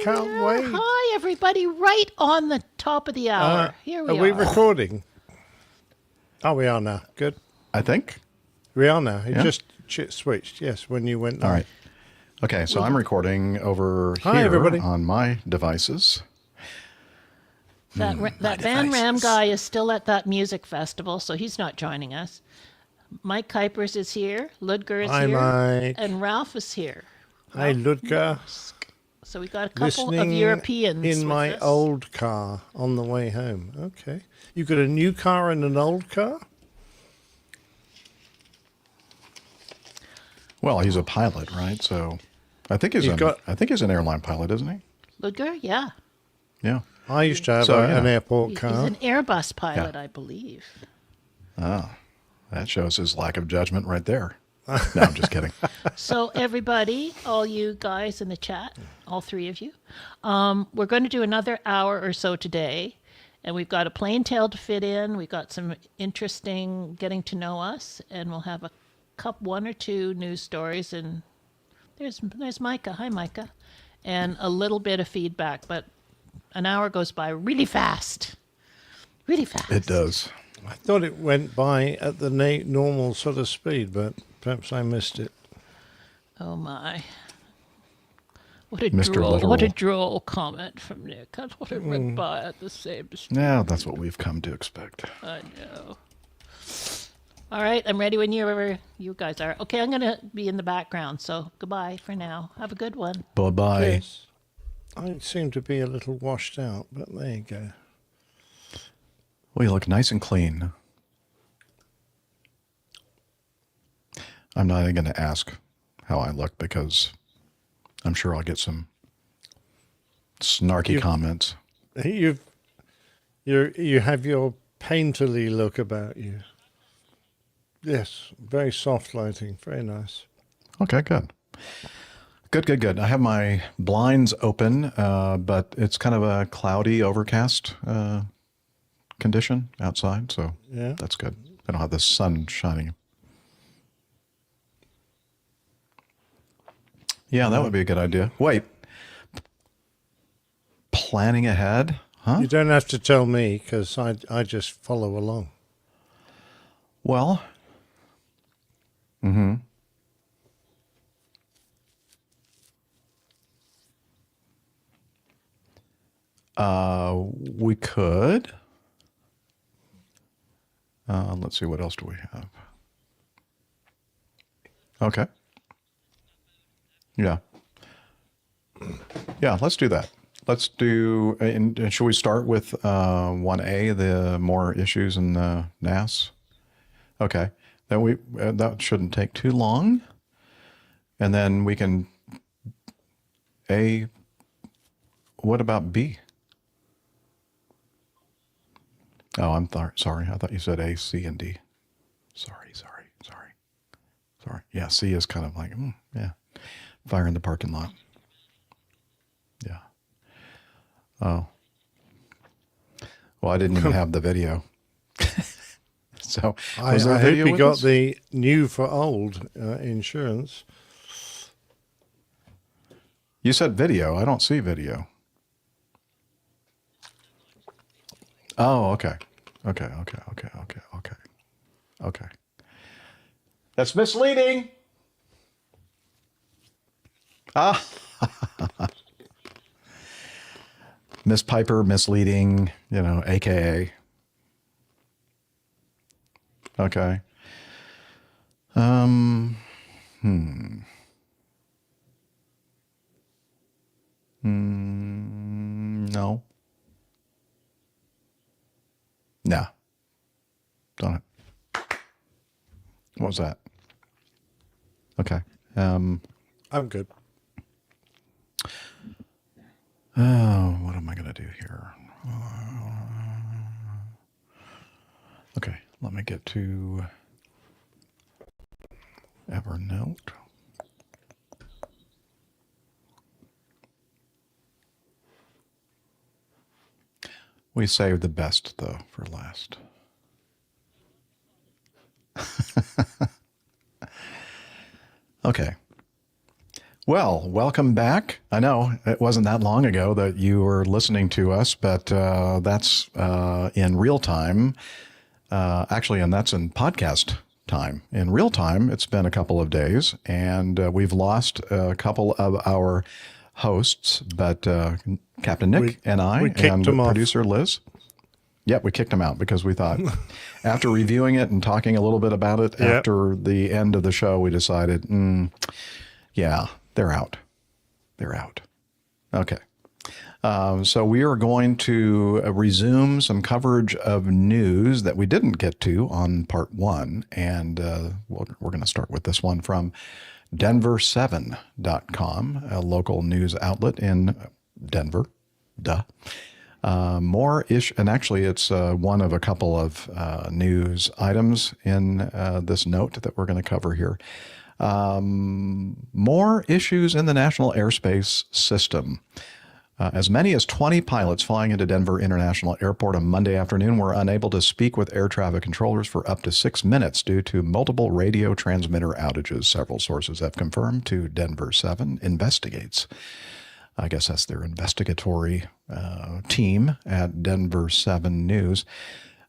Can't wait. Hi, everybody. Right on the top of the hour. Here we Are we are. recording? Oh, we are now. Good. I think. We are now. It Yeah. just switched, yes, when you went All on. right. Okay, so I'm recording over Hi, here everybody. on my devices. That Van Ram guy is still at that music festival, so he's not joining us. Mike Kuipers is here. Ludger is Hi, here. Mike. And Ralph is here. Hi, Ludger. So we got a couple Listening of Europeans in with my us. old car on the way home. Okay. You got a new car and an old car? Well, he's a pilot, right? So I think he's an airline pilot, isn't he? Ludger, yeah. Yeah. I used to have So, an yeah. airport He's car. an Airbus pilot, I believe. Oh, that shows his lack of judgment right there. No, I'm just kidding. So everybody, all you guys in the chat, all three of you, we're going to do another hour or so today. And we've got a plain tale to fit in. We've got some interesting getting to know us. And we'll have one or two news stories. And there's Micah. Hi, Micah. And a little bit of feedback. But an hour goes by really fast. Really fast. It does. I thought it went by at the normal sort of speed, but perhaps I missed it. Oh, my. What a Mr. droll, Literal. what a droll comment from Nick. I thought it went by at the same speed. Yeah, that's what we've come to expect. I know. All right, I'm ready when you guys are. Okay, I'm going to be in the background, so goodbye for now. Have a good one. Bye-bye. Yes. I seem to be a little washed out, but there you go. Well, you look nice and clean. I'm not even going to ask how I look because I'm sure I'll get some snarky comments. You have your painterly look about you. Yes, very soft lighting, very nice. Okay, good. Good. I have my blinds open, but it's kind of a cloudy, overcast condition outside, so Yeah. that's good. I don't have the sun shining. Yeah, that would be a good idea. Wait. Planning ahead? Huh? You don't have to tell me because I just follow along. Well, we could. Let's see, what else do we have? Okay. Yeah. Yeah, let's do that. Let's do, and should we start with 1A, the more issues in the NAS? Okay. Then that shouldn't take too long. And then we can, what about B? Oh, I'm sorry. I thought you said A, C, and D. Sorry. Yeah, C is kind of like, yeah, fire in the parking lot. Yeah. Oh. Well, I didn't even have the video. So I was there a hope video you with got us? the new for old insurance. You said video. I don't see video. Oh, okay. Okay. That's misleading. Ah. Miss Piper, misleading, AKA. Okay. No. No. Don't it. What was that? Okay. I'm good. Oh, what am I going to do here? Okay, let me get to Evernote. We saved the best, though, for last. Okay. Well, welcome back. I know it wasn't that long ago that you were listening to us, but that's in real time. Actually, and that's in podcast time. In real time, it's been a couple of days, and we've lost a couple of our hosts, but Captain Nick and I and producer Liz. Yep, we kicked them out because we thought, after reviewing it and talking a little bit about it after the end of the show, we decided, yeah, they're out. They're out. Okay. So we are going to resume some coverage of news that we didn't get to on part one. And we're going to start with this one from Denver7.com, a local news outlet in Denver. Duh. And actually it's one of a couple of news items in this note that we're going to cover here. More issues in the National Airspace System. As many as 20 pilots flying into Denver International Airport on Monday afternoon were unable to speak with air traffic controllers for up to 6 minutes due to multiple radio transmitter outages. Several sources have confirmed to Denver 7 investigates. I guess that's their investigatory team at Denver 7 News.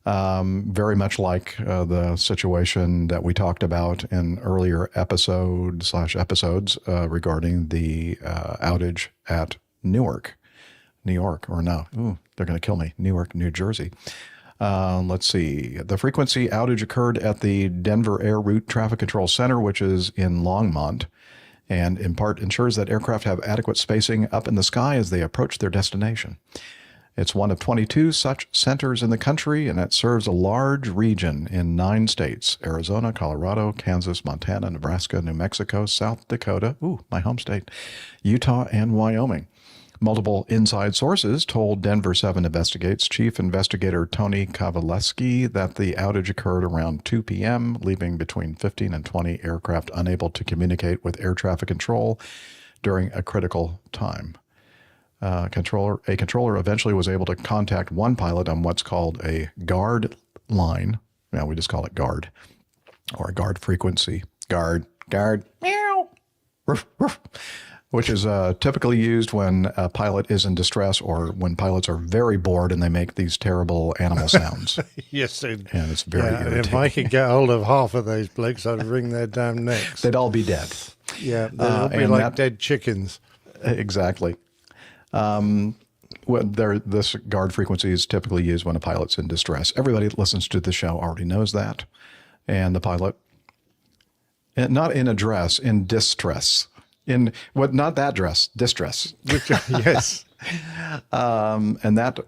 Very much like the situation that we talked about in earlier episodes regarding the outage at Newark, New Jersey. Let's see. The frequency outage occurred at the Denver Air Route Traffic Control Center, which is in Longmont, and in part ensures that aircraft have adequate spacing up in the sky as they approach their destination. It's one of 22 such centers in the country, and it serves a large region in 9 states: Arizona, Colorado, Kansas, Montana, Nebraska, New Mexico, South Dakota, my home state, Utah, and Wyoming. Multiple inside sources told Denver 7 Investigates Chief Investigator Tony Kowaleski that the outage occurred around 2 p.m., leaving between 15 and 20 aircraft unable to communicate with air traffic control during a critical time. A controller eventually was able to contact one pilot on what's called a guard line. Now we just call it guard, or a guard frequency. Guard, meow, ruff, ruff, which is typically used when a pilot is in distress or when pilots are very bored and they make these terrible animal sounds. Yes, and it's very irritating. If I could get hold of half of those blokes, I'd wring their damn necks. They'd all be dead. Yeah, they'd all be like dead chickens. Exactly. This guard frequency is typically used when a pilot's in distress. Everybody that listens to the show already knows that. And the pilot, not in distress. Not that dress, distress. Yes. And that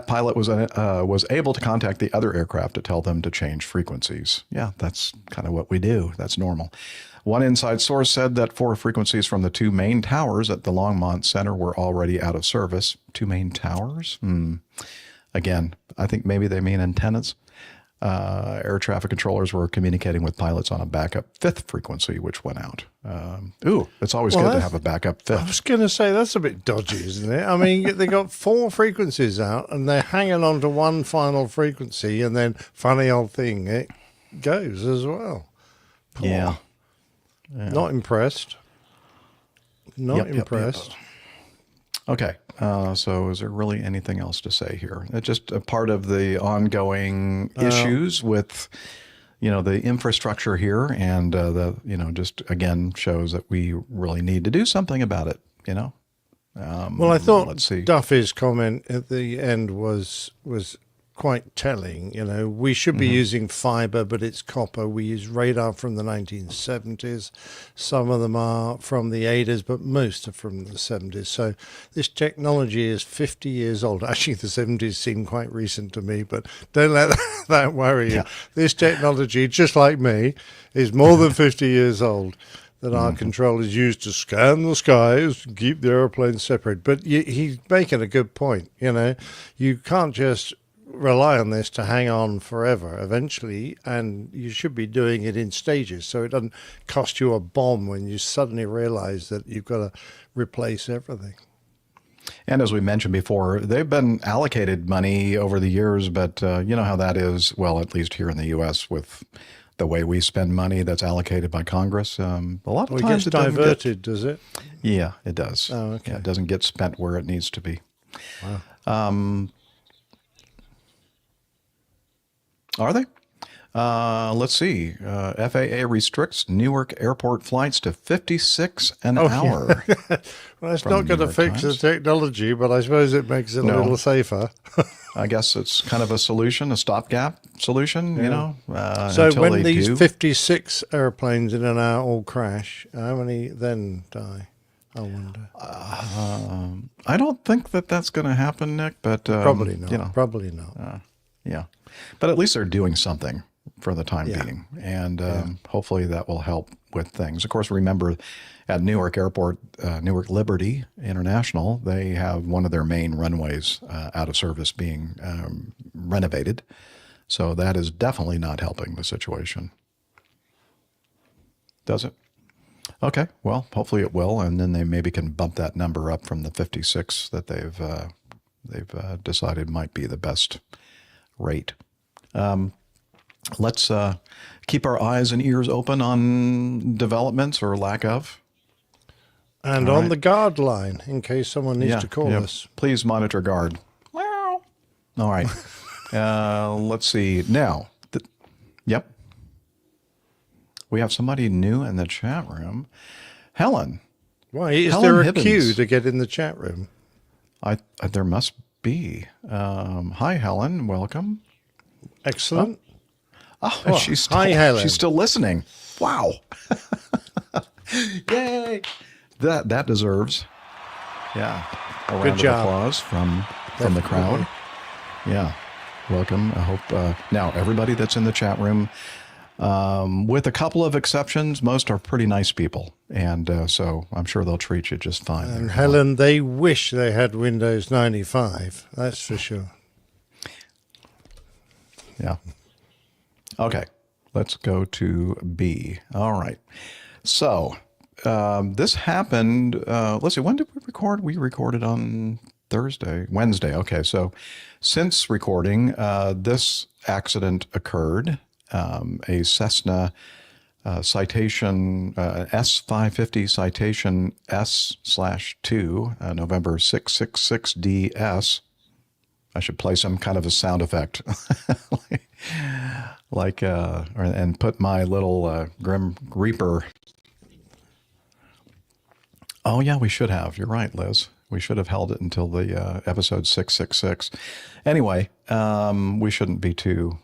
pilot was able to contact the other aircraft to tell them to change frequencies. Yeah, that's kind of what we do. That's normal. One inside source said that 4 frequencies from the 2 main towers at the Longmont Center were already out of service. 2 main towers? Again, I think maybe they mean antennas. Air traffic controllers were communicating with pilots on a backup 5th frequency, which went out. It's always good to have a backup 5th. I was going to say, that's a bit dodgy, isn't it? I mean, they got 4 frequencies out and they're hanging on to one final frequency, and then, funny old thing, it goes as well. Poor. Yeah. Not impressed. Not impressed. Yep. Okay. So is there really anything else to say here? It's just a part of the ongoing issues with, the infrastructure here, and just again shows that we really need to do something about it. Well, I thought Duffy's comment at the end was quite telling. We should be using fiber, but it's copper. We use radar from the 1970s. Some of them are from the 80s, but most are from the 70s. So this technology is 50 years old. Actually, the 70s seem quite recent to me, but don't let that worry you. Yeah. This technology, just like me, is more than 50 years old. That our controllers use to scan the skies and keep the airplanes separate. But he's making a good point. You can't just rely on this to hang on forever eventually, and you should be doing it in stages so it doesn't cost you a bomb when you suddenly realize that you've got to replace everything. And as we mentioned before, they've been allocated money over the years, but you know how that is, well, at least here in the U.S. with the way we spend money that's allocated by Congress. A lot of It times gets diverted, does it? Yeah, it does. Oh, okay. Yeah, it doesn't get spent where it needs to be. Wow. Are they? Let's see. FAA restricts Newark airport flights to 56 an hour. Well, it's From not going New to York fix Times. the technology, but I suppose it makes it a little safer. I guess it's kind of a solution, a stopgap solution, So until when they these do. 56 airplanes in an hour all crash, how many then die? I wonder. I don't think that that's going to happen, Nick, but Probably not. Probably not. yeah. But at least they're doing something for the time being, and hopefully that will help with things. Of course, remember at Newark Airport, Newark Liberty International, they have one of their main runways out of service being renovated. So that is definitely not helping the situation. Does it? Okay, well, hopefully it will, and then they maybe can bump that number up from the 56 that they've decided might be the best rate. Let's keep our eyes and ears open on developments or lack of. And All on right. the guard line, in case someone needs to call us. Please monitor guard. All right. Let's see. Now, yep. We have somebody new in the chat room. Helen. Why? Is Helen there a Hibbins. queue to get in the chat room? There must be. Hi, Helen. Welcome. Excellent. Oh, she's still, hi, Helen. She's still listening. Wow. Yay. That deserves, a round of job. applause from the crowd. Yeah. Welcome. I hope now everybody that's in the chat room, with a couple of exceptions, most are pretty nice people. And so I'm sure they'll treat you just fine. And Helen, they wish they had Windows 95. That's for sure. Yeah. Okay. Let's go to B. All right. So this happened. Let's see. When did we record? We recorded on Wednesday. Okay. So since recording, this accident occurred. A Cessna citation, S550 citation S/2, November 666DS. I should play some kind of a sound effect, and put my little Grim Reaper. Oh yeah, we should have. You're right, Liz. We should have held it until the episode 666. Anyway, we shouldn't be too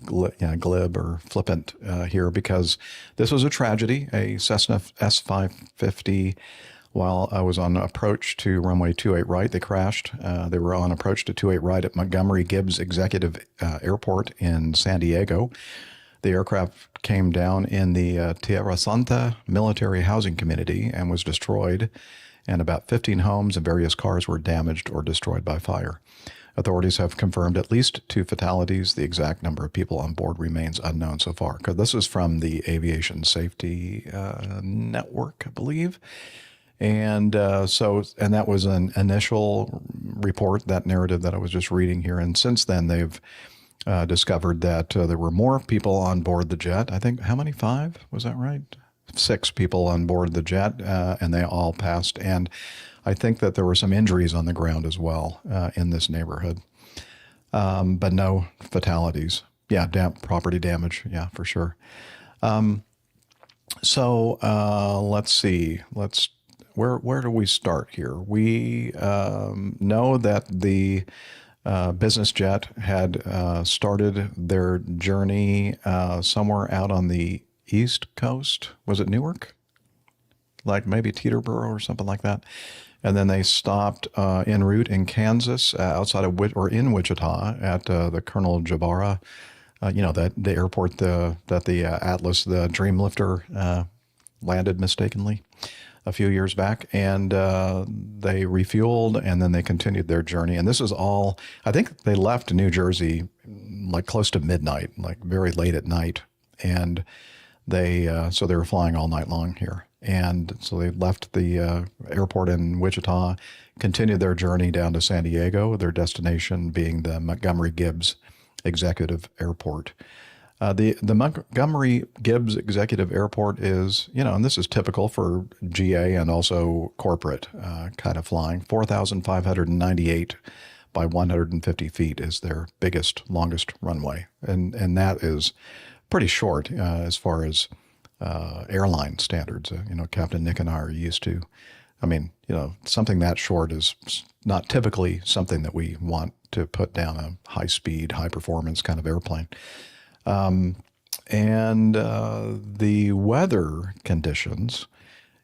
glib or flippant here, because this was a tragedy. A Cessna S550, while I was on approach to runway 28 right, they crashed. They were on approach to 28 right at Montgomery Gibbs Executive Airport in San Diego. The aircraft came down in the Tierra Santa military housing community and was destroyed, and about 15 homes and various cars were damaged or destroyed by fire. Authorities have confirmed at least 2 fatalities. The exact number of people on board remains unknown so far. Because this is from the Aviation Safety Network, I believe. And that was an initial report, that narrative that I was just reading here. And since then, they've discovered that there were more people on board the jet. I think, how many? 5? Was that right? 6 people on board the jet, and they all passed. And I think that there were some injuries on the ground as well in this neighborhood, but no fatalities. Yeah, property damage. Yeah, for sure. So let's see. Where do we start here? We know that the business jet had started their journey somewhere out on the East Coast. Was it Newark? Like maybe Teterboro or something like that. And then they stopped en route in Kansas, outside of in Wichita at the Colonel Jabara, the airport that the Atlas, the Dreamlifter, landed mistakenly a few years back. And they refueled, and then they continued their journey. And this is all, I think they left New Jersey like close to midnight, like very late at night. And so they were flying all night long here. And so they left the airport in Wichita, continued their journey down to San Diego, their destination being the Montgomery Gibbs Executive Airport. The Montgomery Gibbs Executive Airport is, and this is typical for GA and also corporate kind of flying. 4,598 by 150 feet is their biggest, longest runway. And that is pretty short as far as airline standards. Captain Nick and I are used to. I mean, something that short is not typically something that we want to put down a high-speed, high-performance kind of airplane. The weather conditions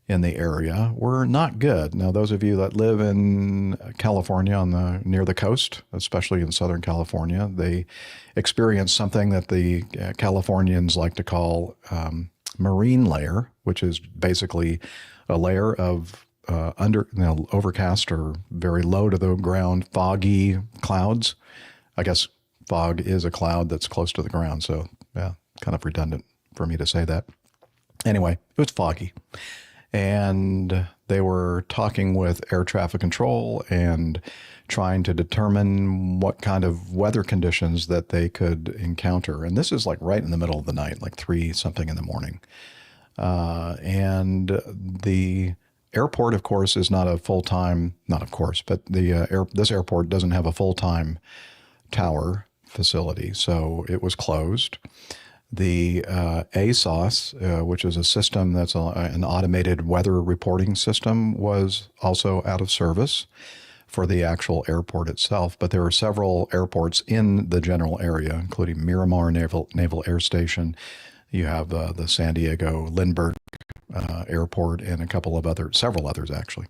in the area were not good. Now, those of you that live in California near the coast, especially in Southern California, they experienced something that the Californians like to call marine layer, which is basically a layer of overcast or very low to the ground, foggy clouds. I guess fog is a cloud that's close to the ground, so yeah, kind of redundant for me to say that. Anyway, it was foggy. And they were talking with air traffic control and trying to determine what kind of weather conditions that they could encounter. And this is like right in the middle of the night, like 3-something in the morning. And the airport, of course, is not a full-time, not of course, but this airport doesn't have a full-time tower facility, so it was closed. The ASOS, which is a system that's an automated weather reporting system, was also out of service for the actual airport itself. But there are several airports in the general area, including Miramar Naval Air Station. You have the San Diego Lindbergh Airport and several others actually.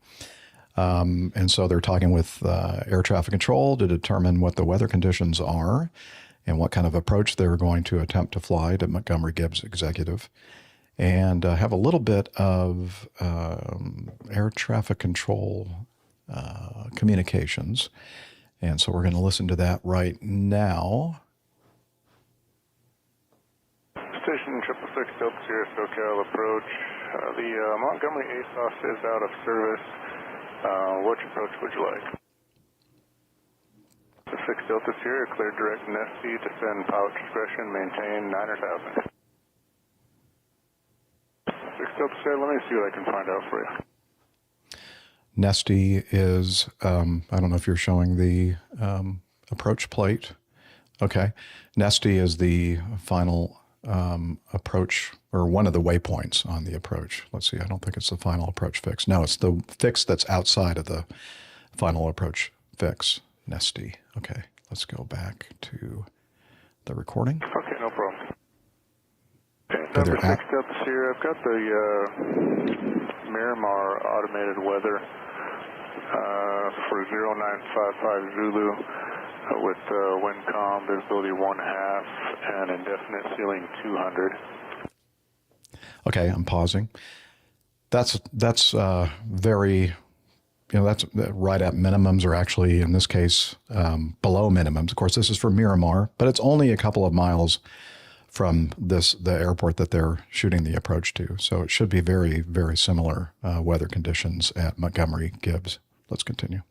And so they're talking with air traffic control to determine what the weather conditions are and what kind of approach they're going to attempt to fly to Montgomery Gibbs Executive, and have a little bit of air traffic control communications. And so we're going to listen to that right now. Station 666 Delta Sierra SoCal approach. The Montgomery ASOS is out of service. Which approach would you like? 6 Delta Sierra, clear direct Nesty, descend pilot discretion, maintain 9 or 1,000. 6 Delta Sierra, let me see what I can find out for you. Nesty is, I don't know if you're showing the approach plate. Okay. Nesty is the final approach, or one of the waypoints on the approach. Let's see, I don't think it's the final approach fix. No, it's the fix that's outside of the final approach fix, Nesty. Okay, let's go back to the recording. Okay, no problem. Okay, number 6 Delta Sierra, I've got the Miramar automated weather for 0955 Zulu with wind calm, visibility 1/2, and indefinite ceiling 200. Okay, I'm pausing. That's very, that's right at minimums, or actually in this case below minimums. Of course, this is for Miramar, but it's only a couple of miles from the airport that they're shooting the approach to. So it should be very, very similar weather conditions at Montgomery Gibbs. Let's continue.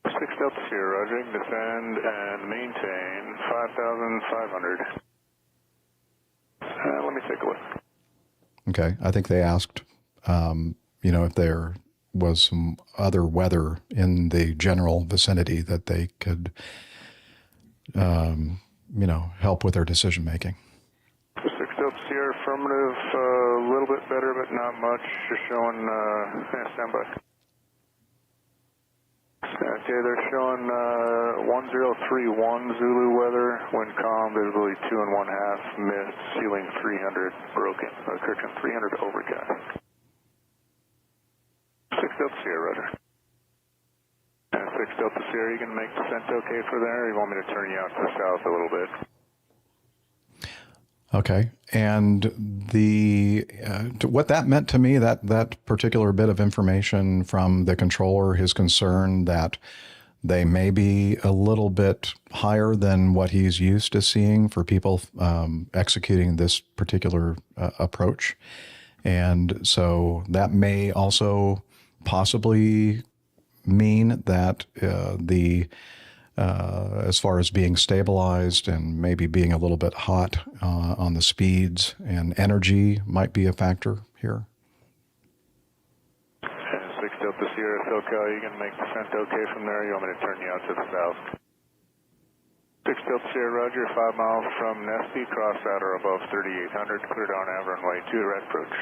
6 Delta Sierra, Roger, descend and maintain 5,500. Let me take a look. Okay, I think they asked, if there was some other weather in the general vicinity that they could, help with their decision making. 6 Delta Sierra, affirmative, a little bit better, but not much. Just showing, standby. Okay, they're showing 1031 Zulu weather, wind calm, visibility 2 1/2, mist, ceiling 300, broken, curtain 300 overcast. 6 Delta Sierra, roger. 6 Delta Sierra, you can make descent okay for there, or you want me to turn you out to the south a little bit? Okay, and what that meant to me, that particular bit of information from the controller, his concern that they may be a little bit higher than what he's used to seeing for people executing this particular approach. And so that may also possibly mean that the as far as being stabilized and maybe being a little bit hot on the speeds, and energy might be a factor here. 6 Delta Sierra SoCal, you can make descent okay from there. You want me to turn you out to the south? 6 Delta Sierra, Roger, 5 miles from Nesty, cross out or above 3800, clear down Amber and way 2 right approach.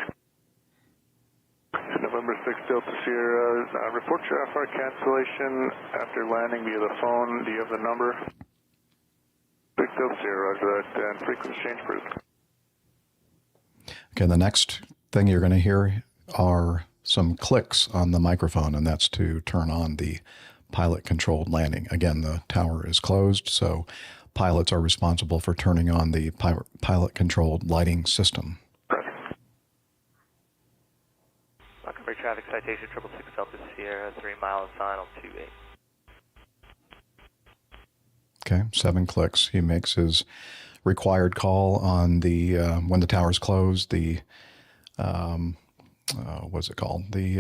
November 6 Delta Sierra, report your FR cancellation after landing via the phone. Do you have the number? 6 Delta Sierra, Roger that, and frequency change approved. Okay, the next thing you're going to hear are some clicks on the microphone, and that's to turn on the pilot-controlled landing. Again, the tower is closed, so pilots are responsible for turning on the pilot-controlled lighting system. Welcome, traffic citation 666 Delta Sierra, 3 miles final 28. Okay, 7 clicks. He makes his required call on the when the tower's closed. The what's it called? The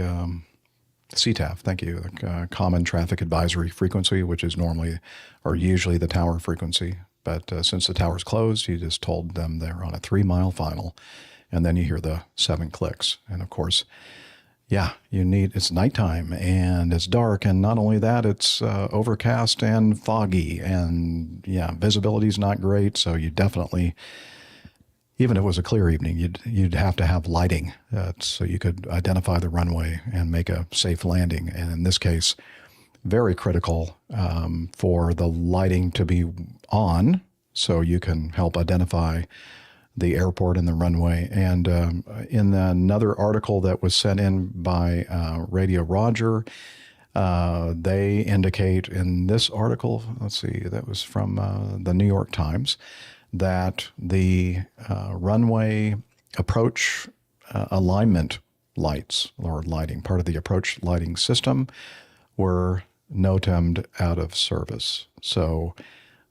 CTAF. Thank you. The Common Traffic Advisory Frequency, which is normally or usually the tower frequency. But since the tower's closed, he just told them they're on a 3-mile final, and then you hear the 7 clicks. And of course, yeah, it's nighttime and it's dark, and not only that, it's overcast and foggy, and yeah, visibility's not great. So you definitely, even if it was a clear evening, you'd have to have lighting so you could identify the runway and make a safe landing. And in this case, very critical for the lighting to be on so you can help identify the airport and the runway. And in another article that was sent in by Radio Roger, they indicate in this article, let's see, that was from the New York Times, that the runway approach alignment lights or lighting, part of the approach lighting system, were NOTAMed out of service. So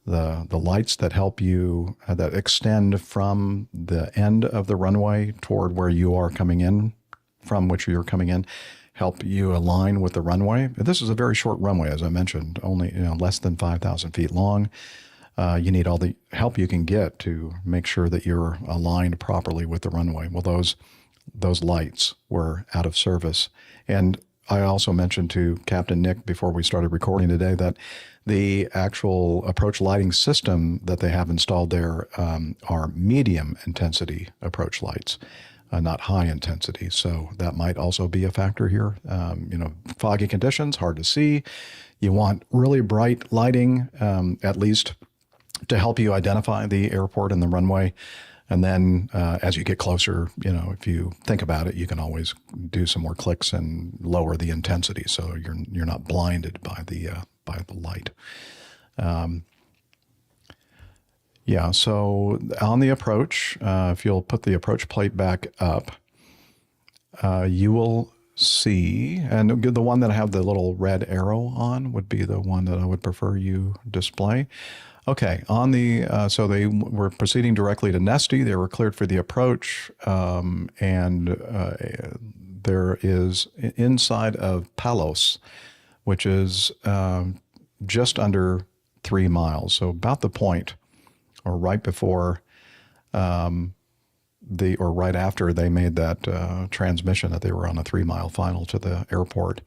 the lights that help you, that extend from the end of the runway toward where you are coming in, from which you're coming in, help you align with the runway. This is a very short runway, as I mentioned, only less than 5,000 feet long. You need all the help you can get to make sure that you're aligned properly with the runway. Well, those lights were out of service. And I also mentioned to Captain Nick before we started recording today that the actual approach lighting system that they have installed there are medium intensity approach lights, not high intensity. So that might also be a factor here. Foggy conditions, hard to see. You want really bright lighting, at least to help you identify the airport and the runway. And then as you get closer, if you think about it, you can always do some more clicks and lower the intensity so you're not blinded by the light. So on the approach, if you'll put the approach plate back up, you will see, and the one that I have the little red arrow on would be the one that I would prefer you display. Okay, on the so they were proceeding directly to Nesty. They were cleared for the approach, and there is inside of Palos, which is just under 3 miles. So about the point, or right before, or right after they made that transmission that they were on a 3-mile final to the airport.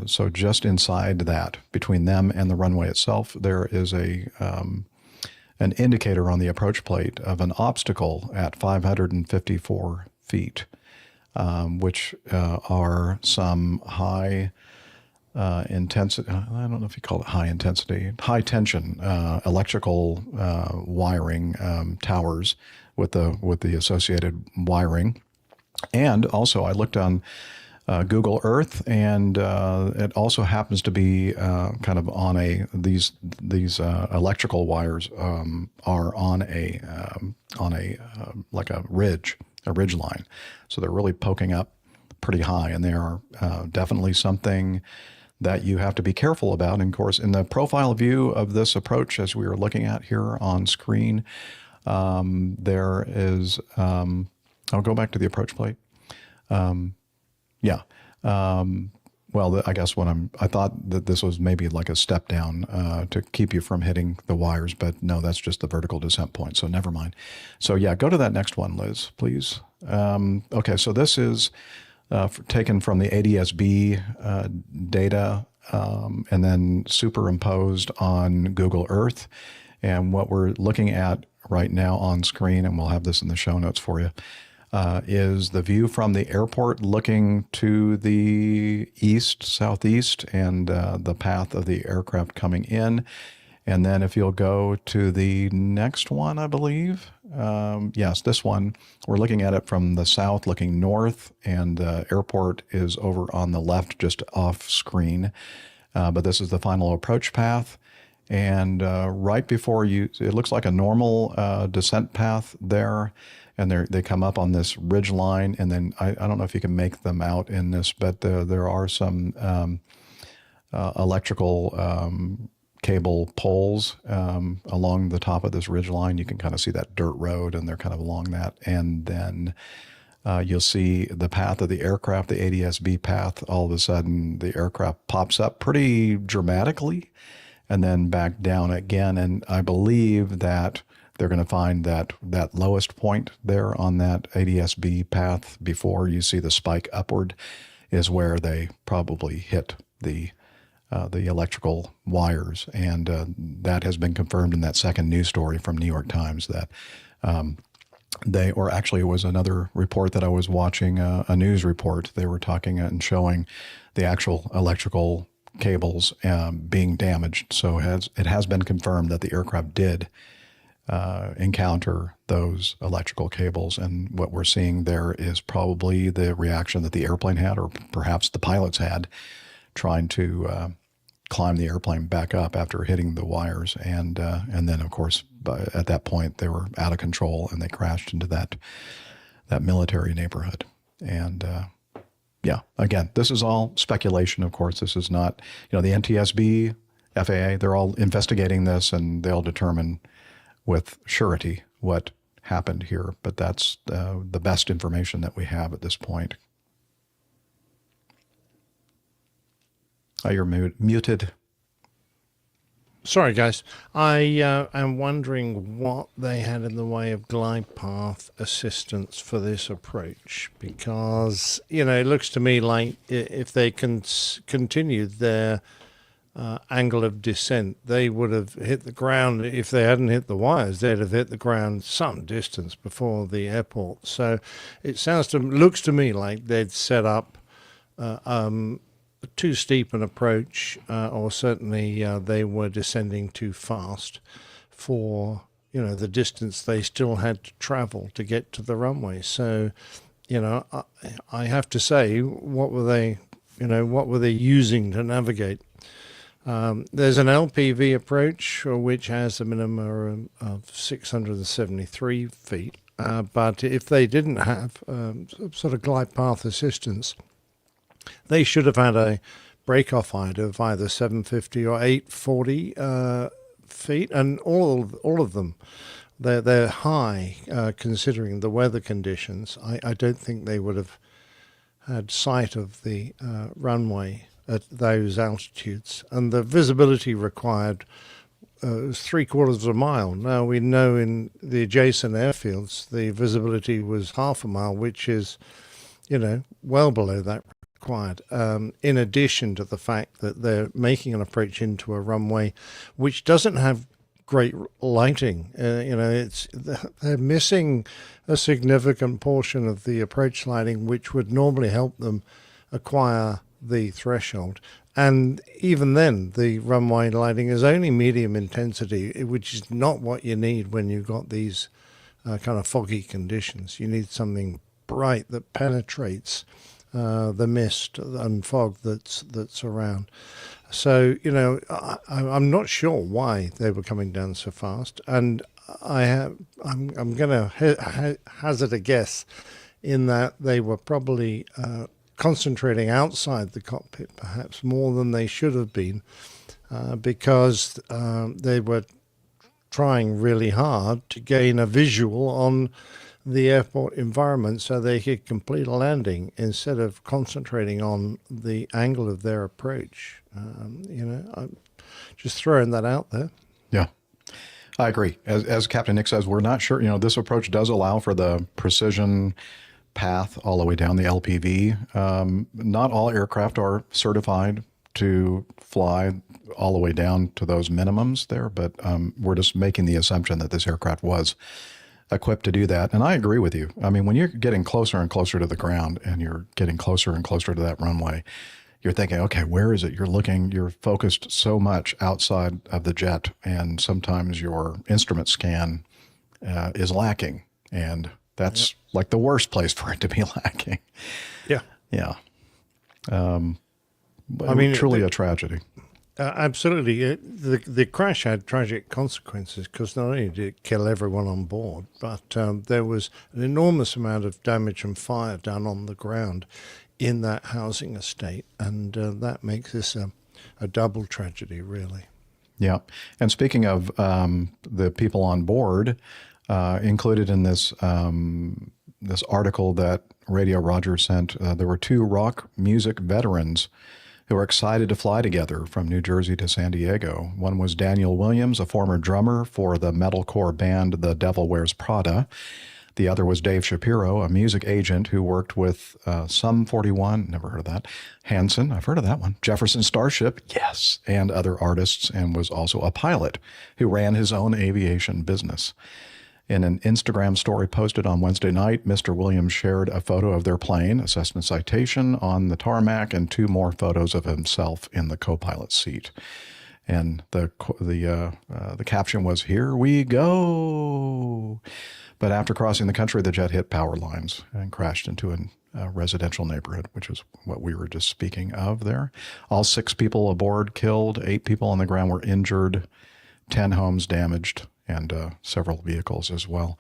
So just inside that, between them and the runway itself, there is an indicator on the approach plate of an obstacle at 554 feet, which are some high intensity, I don't know if you call it high intensity, high tension electrical wiring towers with the associated wiring. And also I looked on Google Earth, and it also happens to be kind of on these electrical wires are on a like a ridge line, so they're really poking up pretty high, and they are definitely something that you have to be careful about. And of course, in the profile view of this approach, as we are looking at here on screen, there is. I'll go back to the approach plate. well, I guess I thought that this was maybe like a step down to keep you from hitting the wires, but no, that's just the vertical descent point. So never mind. So yeah, go to that next one, Liz, please. Okay, so this is taken from the ADS-B data and then superimposed on Google Earth. And what we're looking at right now on screen, and we'll have this in the show notes for you, is the view from the airport looking to the east, southeast, and the path of the aircraft coming in. And then if you'll go to the next one, I believe, yes, this one, we're looking at it from the south looking north, and the airport is over on the left, just off screen. But this is the final approach path. And right before it looks like a normal descent path there. And they come up on this ridge line, and then I don't know if you can make them out in this, but there are some electrical cable poles along the top of this ridge line. You can kind of see that dirt road, and they're kind of along that. And then you'll see the path of the aircraft, the ADS-B path. All of a sudden, the aircraft pops up pretty dramatically and then back down again. And I believe that they're going to find that lowest point there on that ADS-B path before you see the spike upward is where they probably hit the electrical wires. And that has been confirmed in that second news story from New York Times that it was another report that I was watching, a news report. They were talking and showing the actual electrical cables being damaged. So it has been confirmed that the aircraft did encounter those electrical cables, and what we're seeing there is probably the reaction that the airplane had, or perhaps the pilots had, trying to climb the airplane back up after hitting the wires, and then of course at that point they were out of control and they crashed into that military neighborhood. And yeah, again, this is all speculation. Of course, this is not, the NTSB, FAA, they're all investigating this, and they'll determine with surety what happened here. But that's the best information that we have at this point. You're muted. Sorry, guys. I am wondering what they had in the way of glide path assistance for this approach, because, it looks to me like if they continued their angle of descent, they would have hit the ground. If they hadn't hit the wires, they'd have hit the ground some distance before the airport. So it looks to me like they'd set up too steep an approach, or certainly they were descending too fast for the distance they still had to travel to get to the runway. So I have to say, what were they using to navigate? There's an LPV approach which has a minimum of 673 feet, but if they didn't have sort of glide path assistance, they should have had a break-off height of either 750 or 840 feet, and all of them, they're high considering the weather conditions. I don't think they would have had sight of the runway at those altitudes, and the visibility required was 3/4 of a mile. Now we know in the adjacent airfields the visibility was half a mile, which is well below that required, in addition to the fact that they're making an approach into a runway which doesn't have great lighting. They're missing a significant portion of the approach lighting, which would normally help them acquire the threshold. And even then, the runway lighting is only medium intensity, which is not what you need when you've got these kind of foggy conditions. You need something bright that penetrates the mist and fog that's around. So I'm not sure why they were coming down so fast, and I'm going to hazard a guess in that they were probably concentrating outside the cockpit, perhaps more than they should have been, because they were trying really hard to gain a visual on the airport environment so they could complete a landing instead of concentrating on the angle of their approach. I'm just throwing that out there. Yeah, I agree. As Captain Nick says, we're not sure. This approach does allow for the precision path all the way down the LPV. Not all aircraft are certified to fly all the way down to those minimums there, but we're just making the assumption that this aircraft was equipped to do that. And I agree with you. I mean, when you're getting closer and closer to the ground and you're getting closer and closer to that runway, you're thinking, okay, where is it? You're focused so much outside of the jet, and sometimes your instrument scan is lacking. And that's like the worst place for it to be lacking. Yeah. Yeah. Truly a tragedy. Absolutely. The crash had tragic consequences because not only did it kill everyone on board, but there was an enormous amount of damage and fire done on the ground in that housing estate. And that makes this a double tragedy, really. Yeah. And speaking of the people on board, included in this this article that Radio Roger sent, there were 2 rock music veterans who were excited to fly together from New Jersey to San Diego. One was Daniel Williams, a former drummer for the metalcore band The Devil Wears Prada. The other was Dave Shapiro, a music agent who worked with Sum 41, never heard of that, Hanson, I've heard of that one, Jefferson Starship, yes, and other artists, and was also a pilot who ran his own aviation business. In an Instagram story posted on Wednesday night, Mr. Williams shared a photo of their plane, a Cessna Citation, on the tarmac, and 2 more photos of himself in the co-pilot seat. And the caption was, "Here we go." But after crossing the country, the jet hit power lines and crashed into a residential neighborhood, which is what we were just speaking of there. All 6 people aboard killed, 8 people on the ground were injured, 10 homes damaged, and several vehicles as well.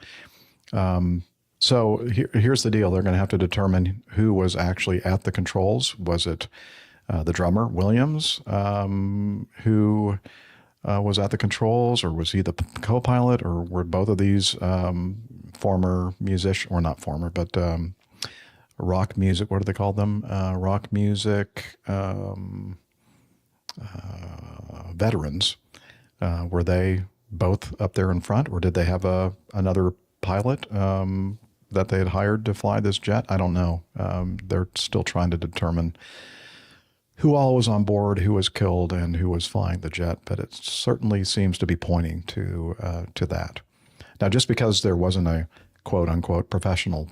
So here's the deal. They're going to have to determine who was actually at the controls. Was it the drummer, Williams, who was at the controls, or was he the co-pilot, or were both of these former musicians, or not former, but rock music, what do they call them? Rock music veterans. Were they both up there in front, or did they have another pilot that they had hired to fly this jet? I don't know. They're still trying to determine who all was on board, who was killed, and who was flying the jet, but it certainly seems to be pointing to that. Now, just because there wasn't a quote-unquote professional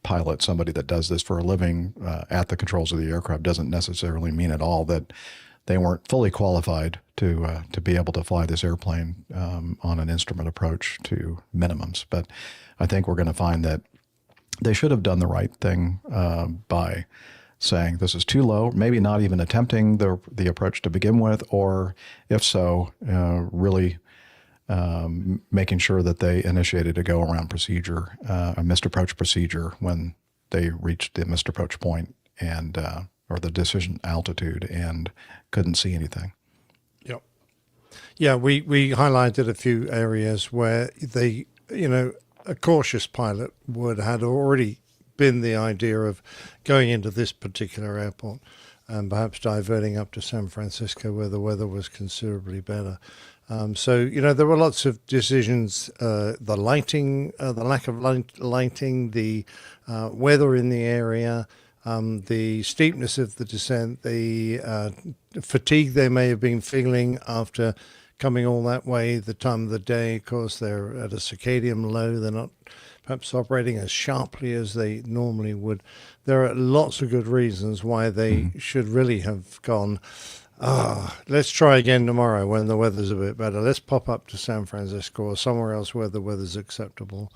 pilot, somebody that does this for a living at the controls of the aircraft, doesn't necessarily mean at all that they weren't fully qualified to be able to fly this airplane on an instrument approach to minimums. But I think we're going to find that they should have done the right thing by saying this is too low, maybe not even attempting the approach to begin with, or if so, really making sure that they initiated a go-around procedure, a missed approach procedure when they reached the missed approach point and or the decision altitude and couldn't see anything. Yep. Yeah, we highlighted a few areas where they, a cautious pilot had already been the idea of going into this particular airport and perhaps diverting up to San Francisco where the weather was considerably better. So, there were lots of decisions, the lighting, the lack of lighting, the weather in the area, the steepness of the descent, the fatigue they may have been feeling after coming all that way, the time of the day. Of course, they're at a circadian low. They're not perhaps operating as sharply as they normally would. There are lots of good reasons why they should really have gone, let's try again tomorrow when the weather's a bit better. Let's pop up to San Francisco or somewhere else where the weather's acceptable.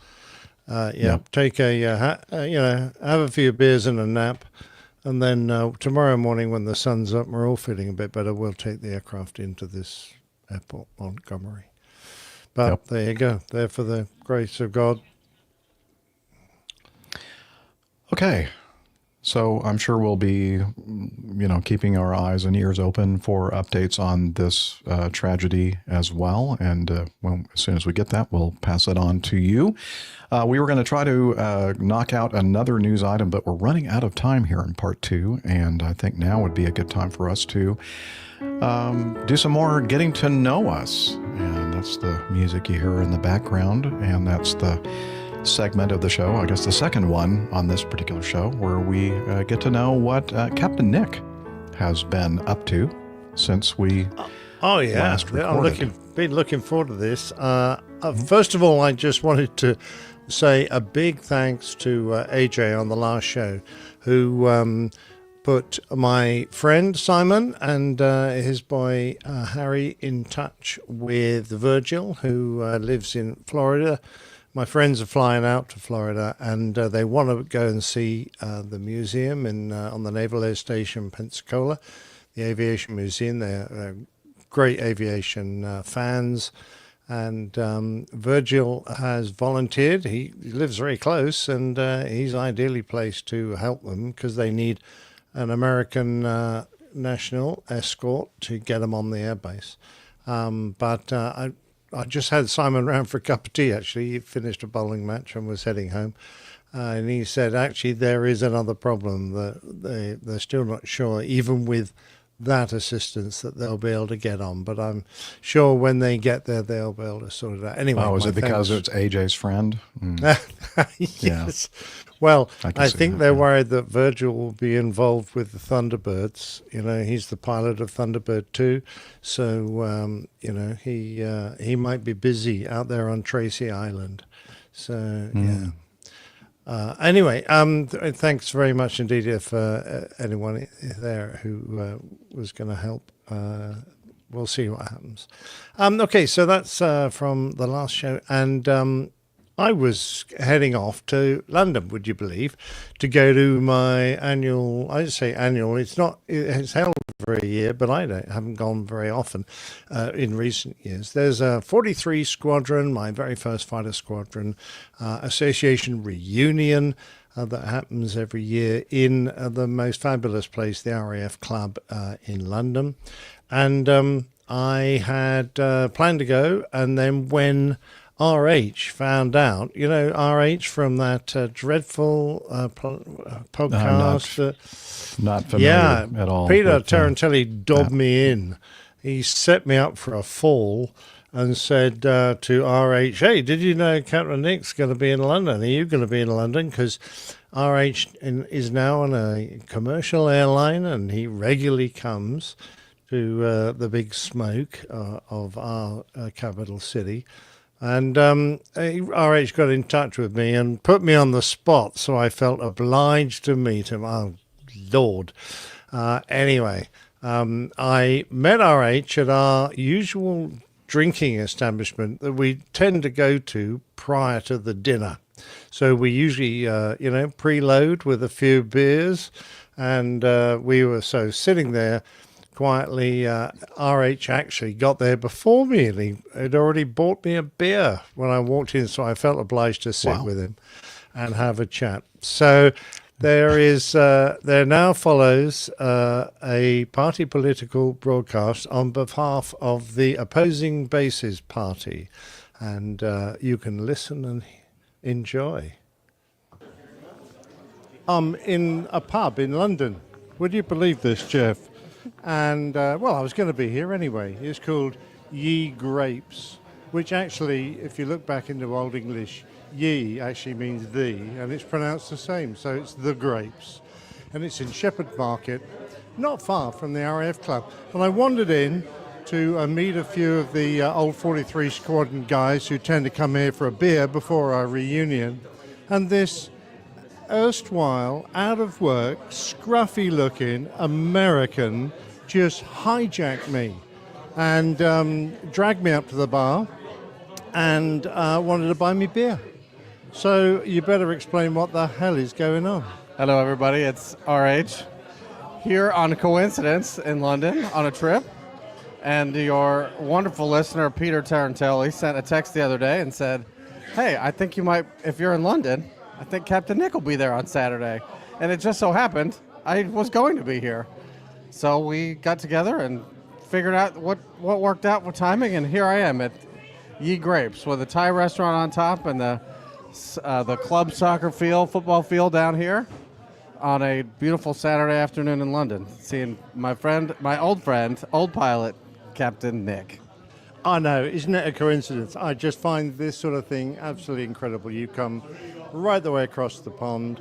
Take have a few beers and a nap. And then tomorrow morning when the sun's up, we're all feeling a bit better. We'll take the aircraft into this airport, Montgomery. But there you go. There for the grace of God. Okay. So I'm sure we'll be, keeping our eyes and ears open for updates on this tragedy as well. And as soon as we get that, we'll pass it on to you. We were going to try to knock out another news item, but we're running out of time here in part 2. And I think now would be a good time for us to do some more getting to know us. And that's the music you hear in the background. And that's the segment of the show, I guess the second one on this particular show, where we get to know what Captain Nick has been up to since we last recorded. I've been looking forward to this. First of all, I just wanted to say a big thanks to AJ on the last show, who put my friend Simon and his boy Harry in touch with Virgil, who lives in Florida. My friends are flying out to Florida, and they want to go and see the museum on the Naval Air Station, Pensacola, the Aviation Museum. They're great aviation fans, and Virgil has volunteered. He lives very close, and he's ideally placed to help them because they need an American national escort to get them on the airbase. But I just had Simon round for a cup of tea, actually. He finished a bowling match and was heading home. And he said, actually, there is another problem. That they're still not sure, even with that assistance, that they'll be able to get on. But I'm sure when they get there, they'll be able to sort it out. Anyway, is it because it's AJ's friend? Yes. Yeah. Well, I think they're worried that Virgil will be involved with the Thunderbirds. He's the pilot of Thunderbird 2. So, he might be busy out there on Tracy Island. So, yeah. Anyway, thanks very much indeed for anyone there who was going to help. We'll see what happens. Okay, so that's from the last show. And I was heading off to London, would you believe, to go to my annual, I say annual, it's held every year, but I haven't gone very often in recent years. There's a 43 Squadron, my very first fighter squadron, association reunion that happens every year in the most fabulous place, the RAF Club in London. And I had planned to go, and then when RH found out, RH from that dreadful podcast. Not familiar at all. Peter Tarantelli dobbed me in. He set me up for a fall and said to RH, hey, did you know Captain Nick's going to be in London? Are you going to be in London? Because RH is now on a commercial airline, and he regularly comes to the big smoke of our capital city. And RH got in touch with me and put me on the spot, so I felt obliged to meet him. Oh, Lord. Anyway, I met RH at our usual drinking establishment that we tend to go to prior to the dinner. So we usually, preload with a few beers, and we were sitting there quietly. RH actually got there before me, and he had already bought me a beer when I walked in, so I felt obliged to sit with him and have a chat. So there now follows a party political broadcast on behalf of the Opposing Bases Party, and you can listen and enjoy. In a pub in London. Would you believe this, Jeff? And, I was going to be here anyway. It's called Ye Grapes, which actually, if you look back into Old English, ye actually means the, and it's pronounced the same, so it's the Grapes. And it's in Shepherd Market, not far from the RAF Club. And I wandered in to meet a few of the old 43 Squadron guys who tend to come here for a beer before our reunion. And this erstwhile, out of work, scruffy-looking American just hijacked me and dragged me up to the bar and wanted to buy me beer. So you better explain what the hell is going on. Hello, everybody. It's RH here on Coincidence in London on a trip. And your wonderful listener, Peter Tarantelli, sent a text the other day and said, hey, I think you might, if you're in London, I think Captain Nick will be there on Saturday. And it just so happened I was going to be here. So we got together and figured out what worked out with timing, and here I am at Ye Grapes with a Thai restaurant on top and the club soccer field, football field down here on a beautiful Saturday afternoon in London, seeing my old friend, old pilot, Captain Nick. I know, isn't it a coincidence? I just find this sort of thing absolutely incredible. You come right the way across the pond.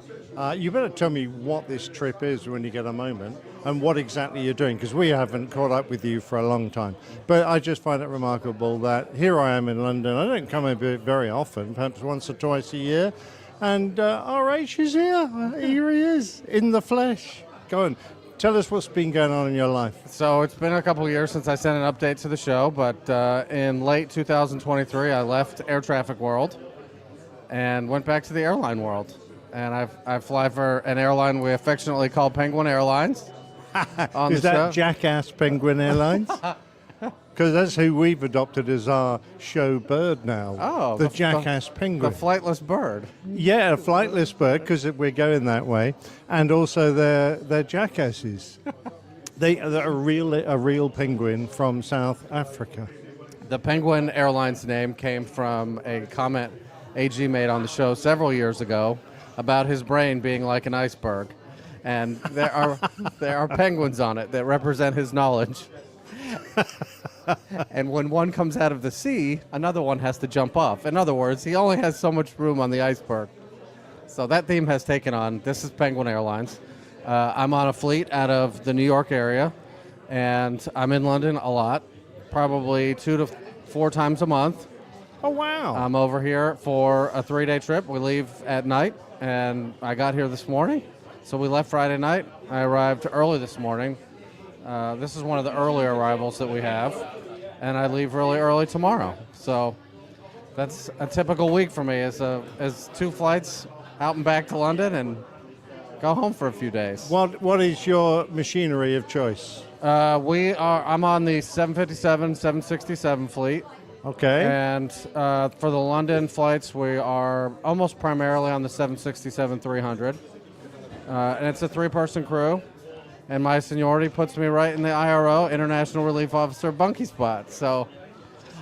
You better tell me what this trip is when you get a moment and what exactly you're doing, because we haven't caught up with you for a long time. But I just find it remarkable that here I am in London. I don't come over very often, perhaps once or twice a year. And RH is here. Here he is, in the flesh. Go on. Tell us what's been going on in your life. So it's been a couple of years since I sent an update to the show, but in late 2023, I left air traffic world and went back to the airline world. And I fly for an airline we affectionately call Penguin Airlines. Is that Jackass Penguin Airlines? Because that's who we've adopted as our show bird now. Oh, the Jackass Penguin. The flightless bird. Yeah, a flightless bird, because we're going that way. And also they're jackasses. They're a real penguin from South Africa. The Penguin Airlines name came from a comment AG made on the show several years ago about his brain being like an iceberg. And there are penguins on it that represent his knowledge. And when one comes out of the sea, another one has to jump off. In other words, he only has so much room on the iceberg. So that theme has taken on. This is Penguin Airlines. I'm on a fleet out of the New York area, and I'm in London a lot, probably 2 to 4 times a month. Oh, wow. I'm over here for a 3-day trip. We leave at night, and I got here this morning. So we left Friday night. I arrived early this morning. This is one of the earlier arrivals that we have, and I leave really early tomorrow. So that's a typical week for me, is 2 flights out and back to London and go home for a few days. What is your machinery of choice? I'm on the 757, 767 fleet. Okay. And for the London flights, we are almost primarily on the 767-300. And it's a 3-person crew. And my seniority puts me right in the IRO, International Relief Officer, bunkie spot. So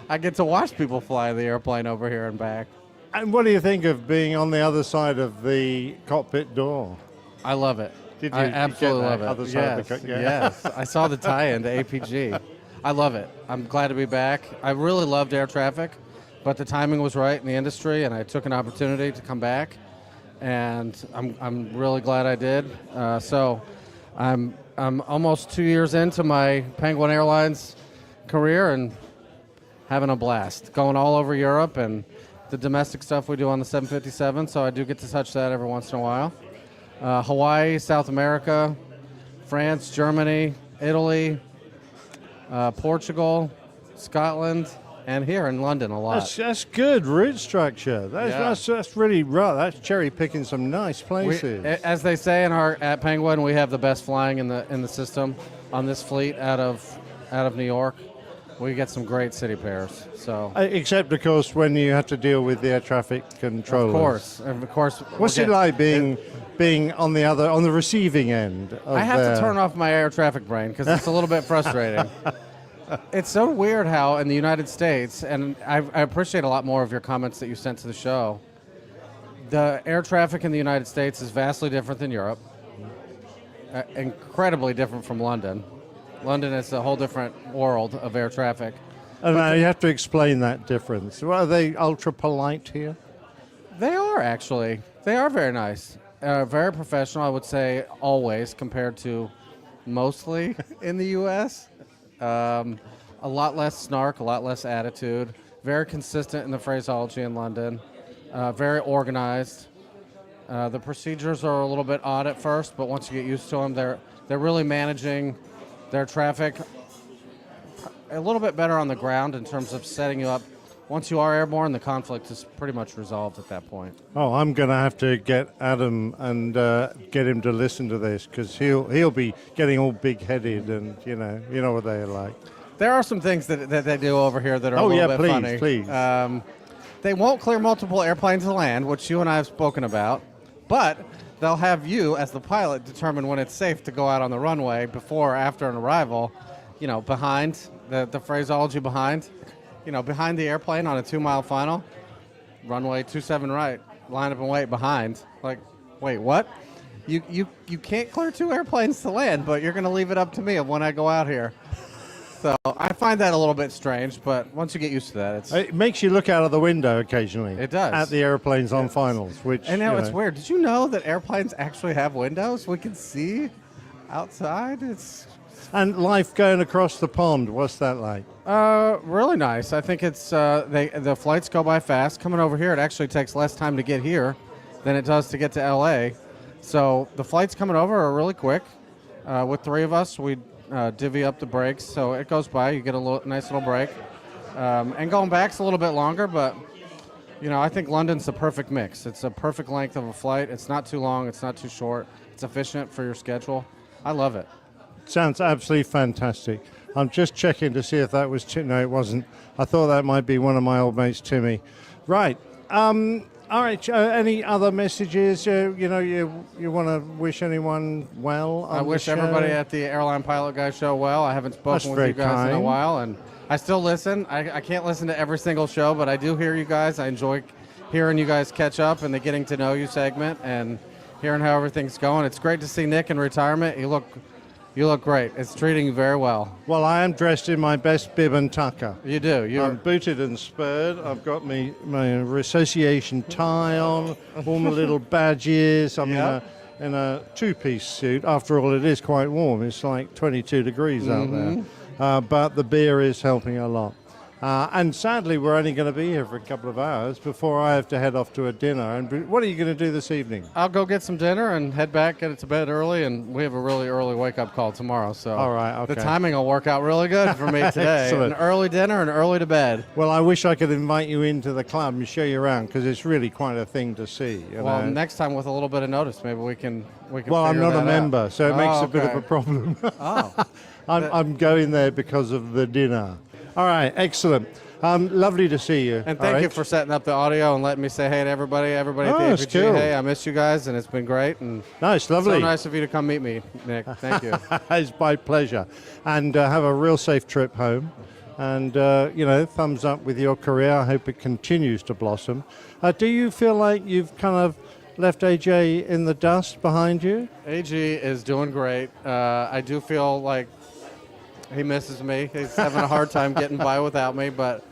I get to watch people fly the airplane over here and back. And what do you think of being on the other side of the cockpit door? I love it. Did you I absolutely get that love it. other side of the Yes. I saw the tie-in to APG. I love it. I'm glad to be back. I really loved air traffic, but the timing was right in the industry, and I took an opportunity to come back, and I'm really glad I did. So I'm almost 2 years into my Penguin Airlines career and having a blast, going all over Europe and the domestic stuff we do on the 757. So I do get to touch that every once in a while. Hawaii, South America, France, Germany, Italy, Portugal, Scotland, and here in London a lot. That's good route structure. That's really right. That's cherry picking some nice places. As they say at Penguin, we have the best flying in the system on this fleet out of New York. We get some great city pairs. So except of course when you have to deal with the air traffic controllers. Of course. What's it like being on the receiving end? I have to turn off my air traffic brain because it's a little bit frustrating. It's so weird how in the United States, and I appreciate a lot more of your comments that you sent to the show, the air traffic in the United States is vastly different than Europe, incredibly different from London. London is a whole different world of air traffic. And you have to explain that difference. Well, are they ultra polite here? They are, actually. They are very nice. Very professional, I would say, always, compared to mostly in the U.S. A lot less snark, a lot less attitude. Very consistent in the phraseology in London. Very organized. The procedures are a little bit odd at first, but once you get used to them, they're really managing their traffic a little bit better on the ground in terms of setting you up. Once you are airborne, the conflict is pretty much resolved at that point. Oh, I'm going to have to get Adam and get him to listen to this because he'll be getting all big-headed and you know what they're like. There are some things that they do over here that are a little bit funny. Please. They won't clear multiple airplanes to land, which you and I have spoken about, but they'll have you, as the pilot, determine when it's safe to go out on the runway before or after an arrival, behind, the phraseology behind, behind the airplane on a 2-mile final, runway 27 right, line up and wait behind. Like, wait, what? You can't clear 2 airplanes to land, but you're going to leave it up to me when I go out here. So I find that a little bit strange, but once you get used to that, it makes you look out of the window occasionally. It does. At the airplanes on finals, which and now it's weird. Did you know that airplanes actually have windows? We can see outside. And life going across the pond. What's that like? Really nice. I think it's the flights go by fast. Coming over here, it actually takes less time to get here than it does to get to LA. So the flights coming over are really quick. With 3 of us, we divvy up the breaks, so it goes by. You get a nice little break. And going back's a little bit longer, but I think London's the perfect mix. It's a perfect length of a flight. It's not too long. It's not too short. It's efficient for your schedule. I love it. Sounds absolutely fantastic. I'm just checking to see if that was no, it wasn't. I thought that might be one of my old mates, Timmy. Right. All right. Any other messages? You want to wish anyone well? I wish everybody at the Airline Pilot Guy Show well. I haven't spoken with you guys in a while, and I still listen. I can't listen to every single show, but I do hear you guys. I enjoy hearing you guys catch up in the Getting to Know You segment and hearing how everything's going. It's great to see Nick in retirement. You look great. It's treating you very well. Well, I am dressed in my best bib and tucker. You do. I'm booted and spurred. I've got my association tie on, all my little badges. I'm in a 2-piece suit. After all, it is quite warm. It's like 22 degrees out there. But the beer is helping a lot. And sadly, we're only going to be here for a couple of hours before I have to head off to a dinner. And what are you going to do this evening? I'll go get some dinner and head back, get it to bed early, and we have a really early wake-up call tomorrow. So all right, okay. The timing will work out really good for me today. An early dinner and early to bed. Well, I wish I could invite you into the club and show you around, because it's really quite a thing to see. Well, next time with a little bit of notice, maybe we can. Well, I'm not a member, so it makes a bit of a problem. I'm going there because of the dinner. All right, excellent. Lovely to see you. And thank you for setting up the audio and letting me say hey to everybody at the APG. Cool. Hey, I missed you guys, and it's been great. And nice, lovely. So nice of you to come meet me, Nick. Thank you. It's my pleasure. And have a real safe trip home. And, thumbs up with your career. I hope it continues to blossom. Do you feel like you've kind of left AJ in the dust behind you? AG is doing great. I do feel like he misses me. He's having a hard time getting by without me, but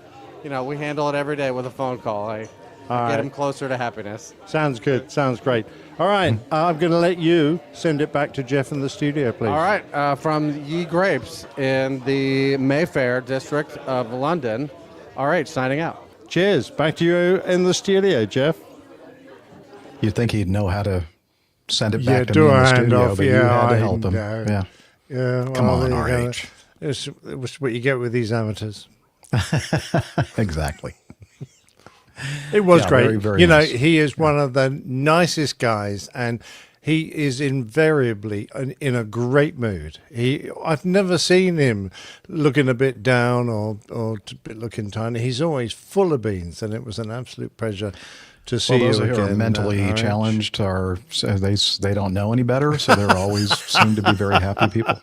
we handle it every day with a phone call. I get him closer to happiness. Sounds good. Sounds great. All right. I'm going to let you send it back to Jeff in the studio, please. All right. From Ye Grapes in the Mayfair district of London, RH signing out. Cheers. Back to you in the studio, Jeff. You'd think he'd know how to send it back to me in the studio, but you had to help him. Yeah. Yeah. Come on, RH. It's what you get with these amateurs. Exactly. It was great. Very, very nice. He is one of the nicest guys, and he is invariably in a great mood. I've never seen him looking a bit down or looking tiny. He's always full of beans, and it was an absolute pleasure to see those you who again. Are mentally challenged they don't know any better, so they're always seem to be very happy people.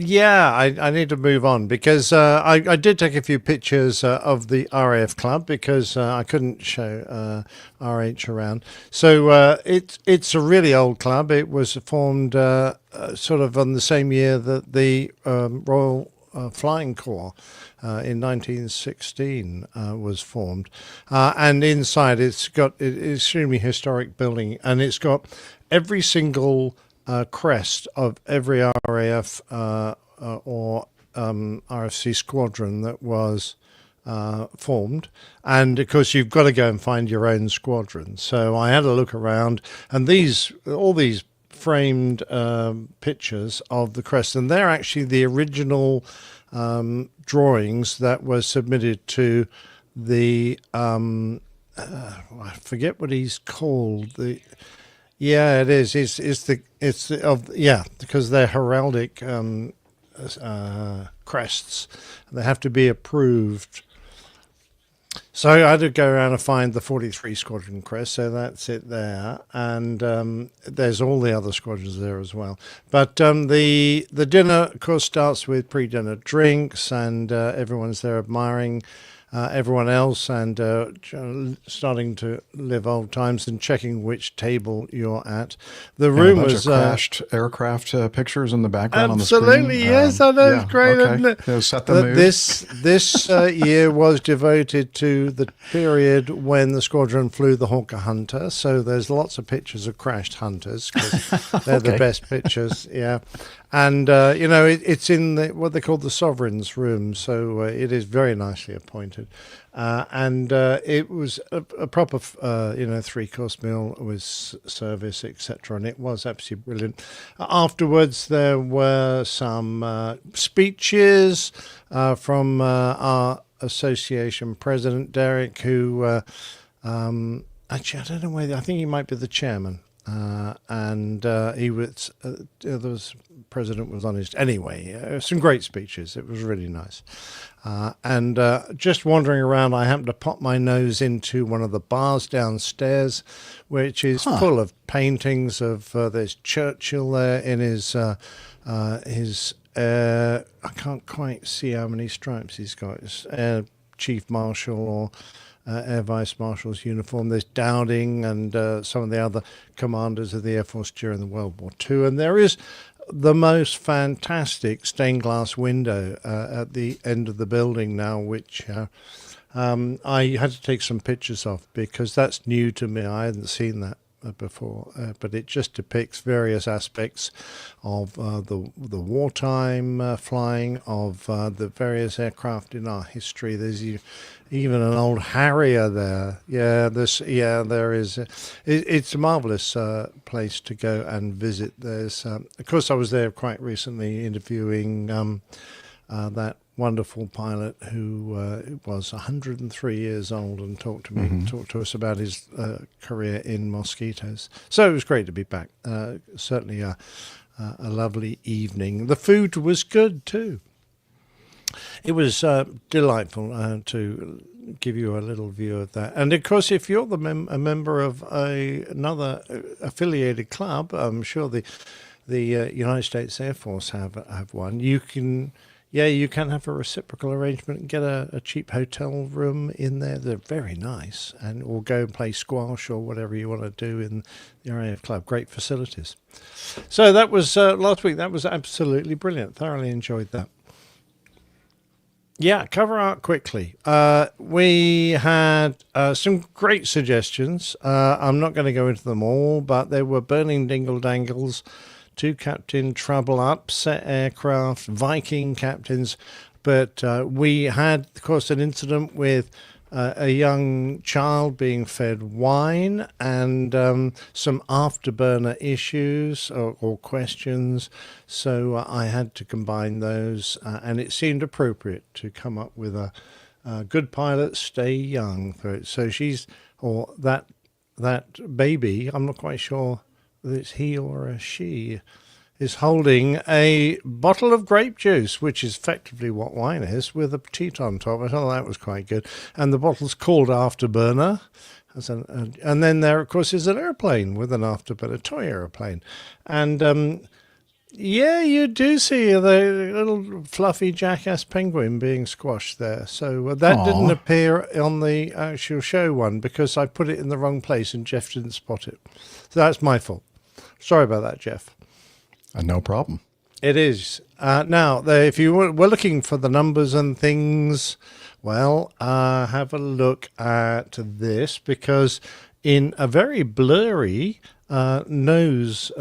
Yeah, I need to move on because I did take a few pictures of the RAF club because I couldn't show RH around. So it's a really old club. It was formed sort of on the same year that the Royal Flying Corps in 1916 was formed. And inside it's got an extremely historic building, and it's got every single crest of every RAF or RFC squadron that was formed. And of course, you've got to go and find your own squadron. So I had a look around, and all these framed pictures of the crest, and they're actually the original drawings that were submitted to the I forget what he's called. Yeah, it is. Because they're heraldic crests. They have to be approved. So I had to go around and find the 43 Squadron crest, so that's it there. And there's all the other squadrons there as well. But the dinner, of course, starts with pre-dinner drinks, and everyone's there admiring everyone else and starting to live old times and checking which table you're at. The room was crashed aircraft pictures in the background on the screen. Absolutely, yes, I know. It's great, okay. isn't it? It'll set the mood. This year was devoted to the period when the squadron flew the Hawker Hunter. So there's lots of pictures of crashed Hunters because they're the best pictures. Yeah. And, it's in what they call the Sovereign's room, so it is very nicely appointed. And it was a proper, 3-course meal with service, etc., and it was absolutely brilliant. Afterwards, there were some speeches from our association president, Derek, who, actually, I don't know whether, I think he might be the chairman. And he was the president was on his anyway. Some great speeches. It was really nice. And just wandering around, I happened to pop my nose into one of the bars downstairs, which is full of paintings of. There's Churchill there in his. I can't quite see how many stripes he's got. It's Chief Marshal or. Air Vice Marshal's uniform. There's Dowding and some of the other commanders of the Air Force during the World War II. And there is the most fantastic stained glass window at the end of the building now, which I had to take some pictures of because that's new to me. I hadn't seen that before, but it just depicts various aspects of the wartime flying of the various aircraft in our history. There's even an old Harrier there. There is. It's a marvelous place to go and visit. There's, of course, I was there quite recently interviewing that wonderful pilot who was 103 years old and talked to us about his career in mosquitoes. So it was great to be back. Certainly a lovely evening. The food was good too. It was delightful to give you a little view of that. And of course, if you're a member of another affiliated club, I'm sure the United States Air Force have one. You can have a reciprocal arrangement and get a cheap hotel room in there. They're very nice, or go and play squash or whatever you want to do in the RAF club. Great facilities. So that was last week. That was absolutely brilliant. Thoroughly enjoyed that. Yeah, cover art quickly. We had some great suggestions. I'm not going to go into them all, but there were Burning Dingle Dangles, 2 Captain Trouble Upset Aircraft, Viking captains. But we had, of course, an incident with a young child being fed wine and some afterburner issues or questions. So I had to combine those, and it seemed appropriate to come up with a good pilot, stay young for it. So that baby, I'm not quite sure whether it's he or a she, is holding a bottle of grape juice, which is effectively what wine is, with a petite on top. I thought that was quite good. And the bottle's called Afterburner. And then there, of course, is an airplane with an afterburner, a toy airplane. And, you do see the little fluffy jackass penguin being squashed there. So that didn't appear on the actual show one because I put it in the wrong place and Jeff didn't spot it. So that's my fault. Sorry about that, Jeff. No problem. It is. Now, if you were looking for the numbers and things, well, have a look at this because in a very blurry nose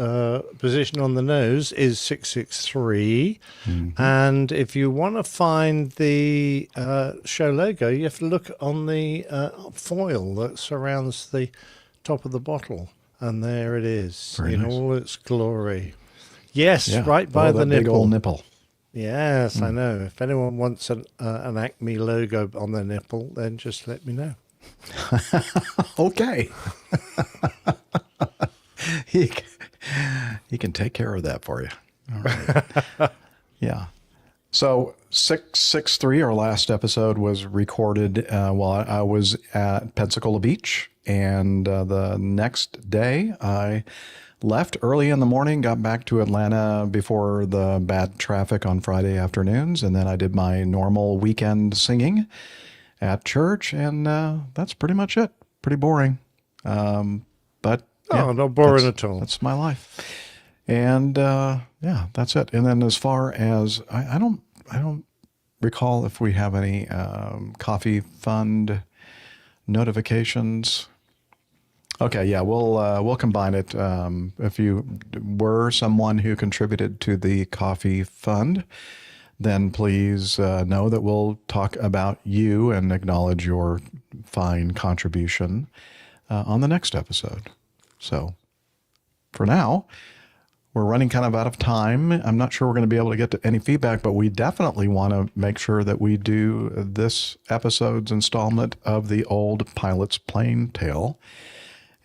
position on the nose is 663. Mm-hmm. And if you want to find the show logo, you have to look on the foil that surrounds the top of the bottle. And there it is. Very nice. All its glory. Yes, right by the nipple. Big old nipple. Yes, I know. If anyone wants an Acme logo on their nipple, then just let me know. Okay. He can take care of that for you. All right. Yeah. So 663, our last episode, was recorded while I was at Pensacola Beach. And the next day, I left early in the morning, got back to Atlanta before the bad traffic on Friday afternoons. And then I did my normal weekend singing at church. And that's pretty much it. Pretty boring. But yeah, not boring at all. That's my life. And yeah, that's it. And then as far as I don't recall if we have any coffee fund notifications. Okay, yeah, we'll combine it. If you were someone who contributed to the coffee fund, then please know that we'll talk about you and acknowledge your fine contribution on the next episode. So for now, we're running kind of out of time. I'm not sure we're going to be able to get to any feedback, but we definitely want to make sure that we do this episode's installment of the old Pilot's Plain Tale.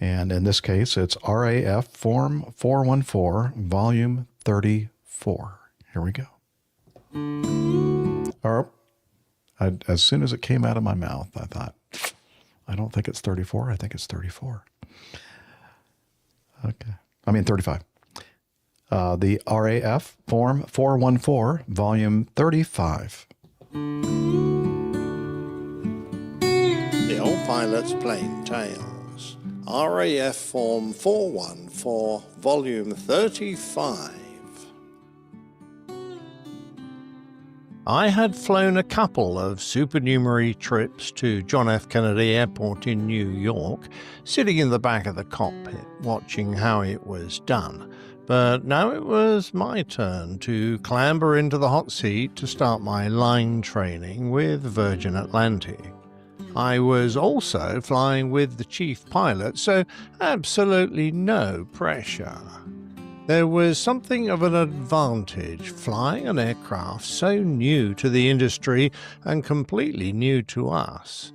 And in this case, it's RAF Form 414, Volume 34. Here we go. As soon as it came out of my mouth, I thought, I don't think it's 34. I think it's 34. Okay. I mean, 35. The RAF Form 414, Volume 35. The Old Pilot's Plain Tales. RAF Form 414, Volume 35. I had flown a couple of supernumerary trips to John F. Kennedy Airport in New York, sitting in the back of the cockpit, watching how it was done. But now it was my turn to clamber into the hot seat to start my line training with Virgin Atlantic. I was also flying with the chief pilot, so absolutely no pressure. There was something of an advantage flying an aircraft so new to the industry and completely new to us.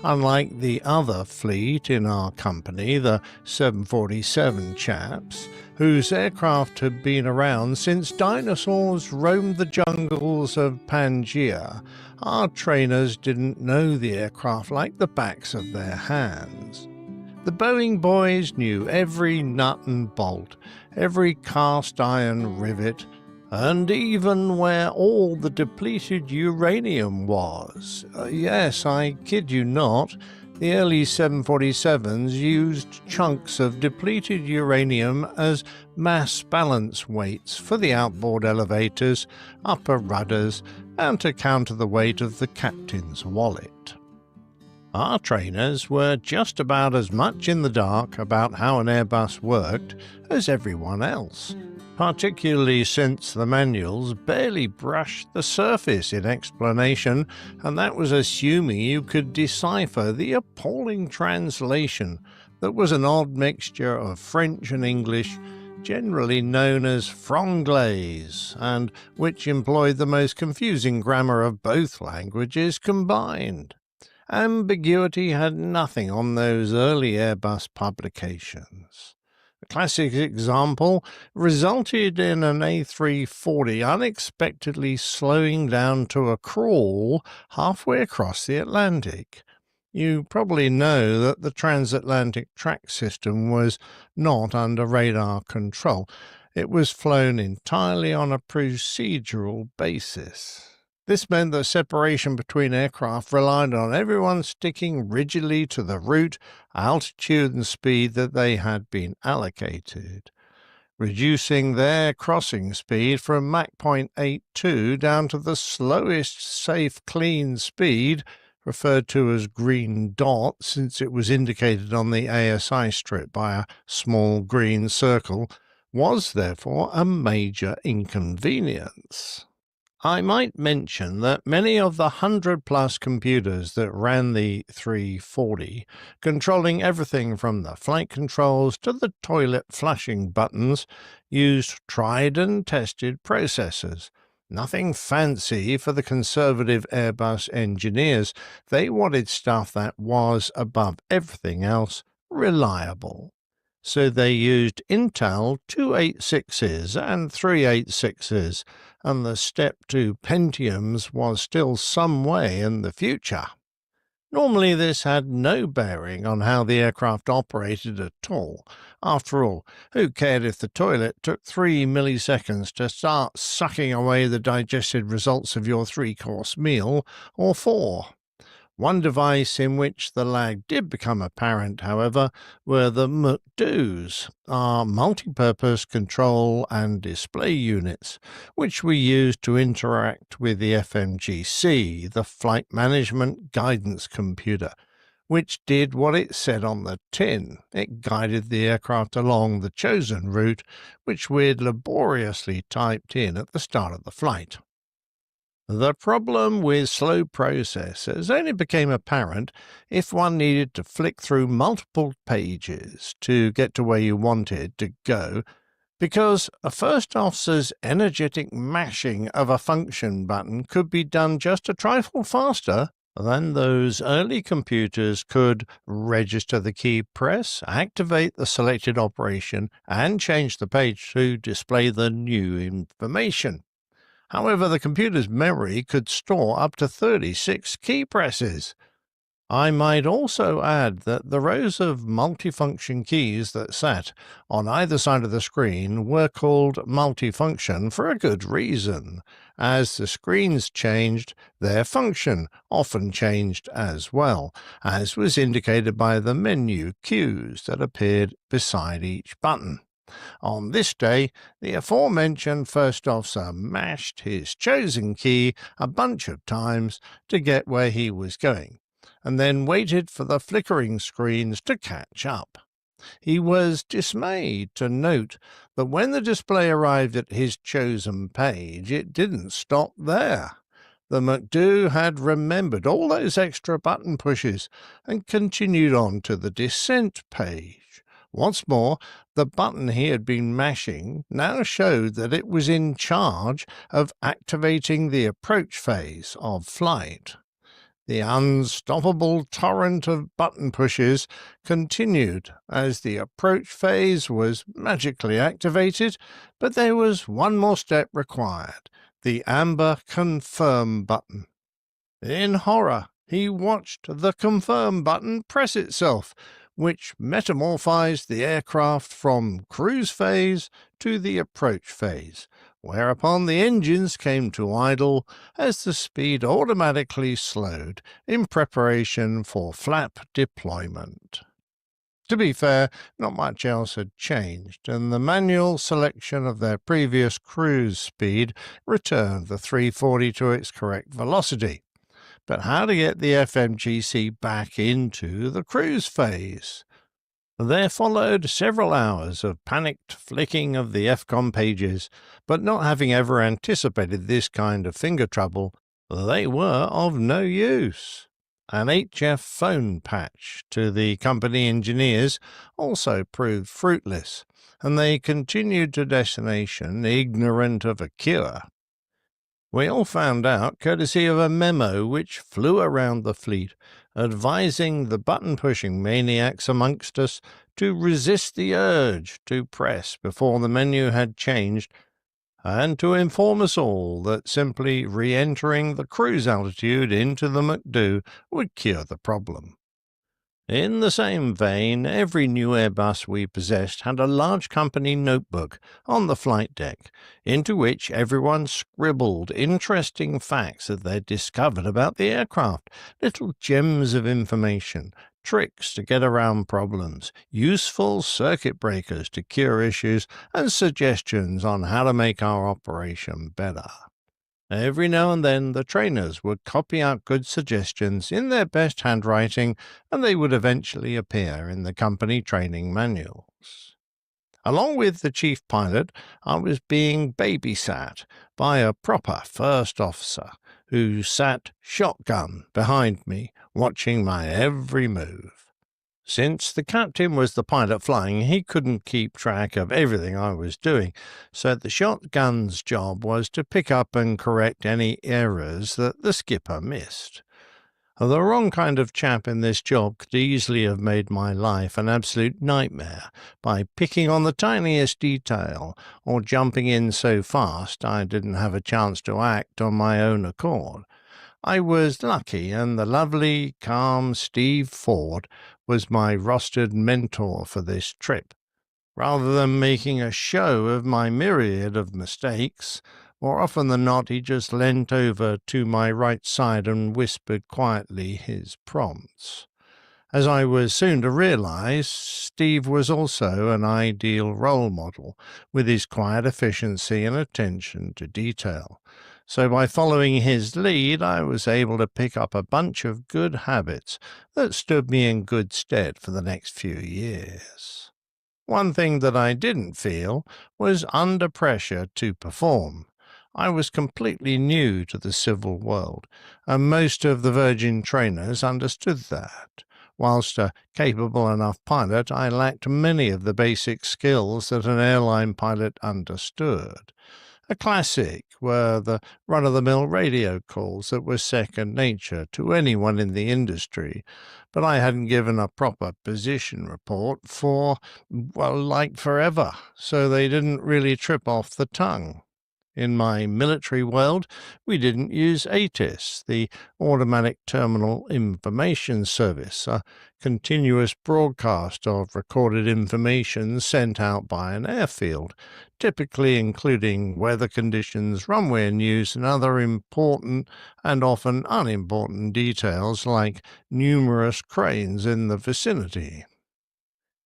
Unlike the other fleet in our company, the 747 chaps, whose aircraft had been around since dinosaurs roamed the jungles of Pangaea, our trainers didn't know the aircraft like the backs of their hands. The Boeing boys knew every nut and bolt, every cast iron rivet, and even where all the depleted uranium was. Yes, I kid you not, the early 747s used chunks of depleted uranium as mass balance weights for the outboard elevators, upper rudders, and to counter the weight of the captain's wallet. Our trainers were just about as much in the dark about how an Airbus worked as everyone else, particularly since the manuals barely brushed the surface in explanation, and that was assuming you could decipher the appalling translation that was an odd mixture of French and English, generally known as franglais, and which employed the most confusing grammar of both languages combined. Ambiguity had nothing on those early Airbus publications. A classic example resulted in an A340 unexpectedly slowing down to a crawl halfway across the Atlantic. You probably know that the transatlantic track system was not under radar control. It was flown entirely on a procedural basis. This meant that separation between aircraft relied on everyone sticking rigidly to the route, altitude and speed that they had been allocated, reducing their crossing speed from Mach 0.82 down to the slowest safe clean speed, referred to as green dot since it was indicated on the ASI strip by a small green circle, was therefore a major inconvenience. I might mention that many of the 100-plus computers that ran the 340, controlling everything from the flight controls to the toilet flushing buttons, used tried and tested processors. Nothing fancy for the conservative Airbus engineers. They wanted stuff that was, above everything else, reliable. So they used Intel 286s and 386s, and the step to Pentiums was still some way in the future. Normally this had no bearing on how the aircraft operated at all. After all, who cared if the toilet took 3 milliseconds to start sucking away the digested results of your 3-course meal, or 4? One device in which the lag did become apparent, however, were the MCDUs, our multi-purpose control and display units, which we used to interact with the FMGC, the Flight Management Guidance Computer, which did what it said on the tin. It guided the aircraft along the chosen route, which we'd laboriously typed in at the start of the flight. The problem with slow processors only became apparent if one needed to flick through multiple pages to get to where you wanted to go, because a first officer's energetic mashing of a function button could be done just a trifle faster than those early computers could register the key press, activate the selected operation, and change the page to display the new information. However, the computer's memory could store up to 36 key presses. I might also add that the rows of multifunction keys that sat on either side of the screen were called multifunction for a good reason. As the screens changed, their function often changed as well, as was indicated by the menu cues that appeared beside each button. On this day, the aforementioned first officer mashed his chosen key a bunch of times to get where he was going, and then waited for the flickering screens to catch up. He was dismayed to note that when the display arrived at his chosen page, it didn't stop there. The MCDU had remembered all those extra button pushes and continued on to the descent page. Once more, the button he had been mashing now showed that it was in charge of activating the approach phase of flight. The unstoppable torrent of button pushes continued as the approach phase was magically activated, but there was one more step required, the amber confirm button. In horror, he watched the confirm button press itself, which metamorphized the aircraft from cruise phase to the approach phase, whereupon the engines came to idle as the speed automatically slowed in preparation for flap deployment. To be fair, not much else had changed, and the manual selection of their previous cruise speed returned the 340 to its correct velocity. But how to get the FMGC back into the cruise phase? There followed several hours of panicked flicking of the FCOM pages, but not having ever anticipated this kind of finger trouble, they were of no use. An HF phone patch to the company engineers also proved fruitless, and they continued to destination ignorant of a cure. We all found out courtesy of a memo which flew around the fleet, advising the button-pushing maniacs amongst us to resist the urge to press before the menu had changed, and to inform us all that simply re-entering the cruise altitude into the MCDU would cure the problem. In the same vein, every new Airbus we possessed had a large company notebook on the flight deck, into which everyone scribbled interesting facts that they'd discovered about the aircraft, little gems of information, tricks to get around problems, useful circuit breakers to cure issues, and suggestions on how to make our operation better. Every now and then the trainers would copy out good suggestions in their best handwriting, and they would eventually appear in the company training manuals. Along with the chief pilot, I was being babysat by a proper first officer who sat shotgun behind me, watching my every move. Since the captain was the pilot flying, he couldn't keep track of everything I was doing, so the shotgun's job was to pick up and correct any errors that the skipper missed. The wrong kind of chap in this job could easily have made my life an absolute nightmare by picking on the tiniest detail or jumping in so fast I didn't have a chance to act on my own accord. I was lucky, and the lovely, calm Steve Ford was my rostered mentor for this trip. Rather than making a show of my myriad of mistakes, more often than not he just leant over to my right side and whispered quietly his prompts. As I was soon to realize, Steve was also an ideal role model, with his quiet efficiency and attention to detail. So by following his lead, I was able to pick up a bunch of good habits that stood me in good stead for the next few years. One thing that I didn't feel was under pressure to perform. I was completely new to the civil world, and most of the Virgin trainers understood that. Whilst a capable enough pilot, I lacked many of the basic skills that an airline pilot understood. A classic were the run-of-the-mill radio calls that were second nature to anyone in the industry, but I hadn't given a proper position report for, well, like forever, so they didn't really trip off the tongue. In my military world, we didn't use ATIS, the Automatic Terminal Information Service, a continuous broadcast of recorded information sent out by an airfield, typically including weather conditions, runway news, and other important and often unimportant details like numerous cranes in the vicinity.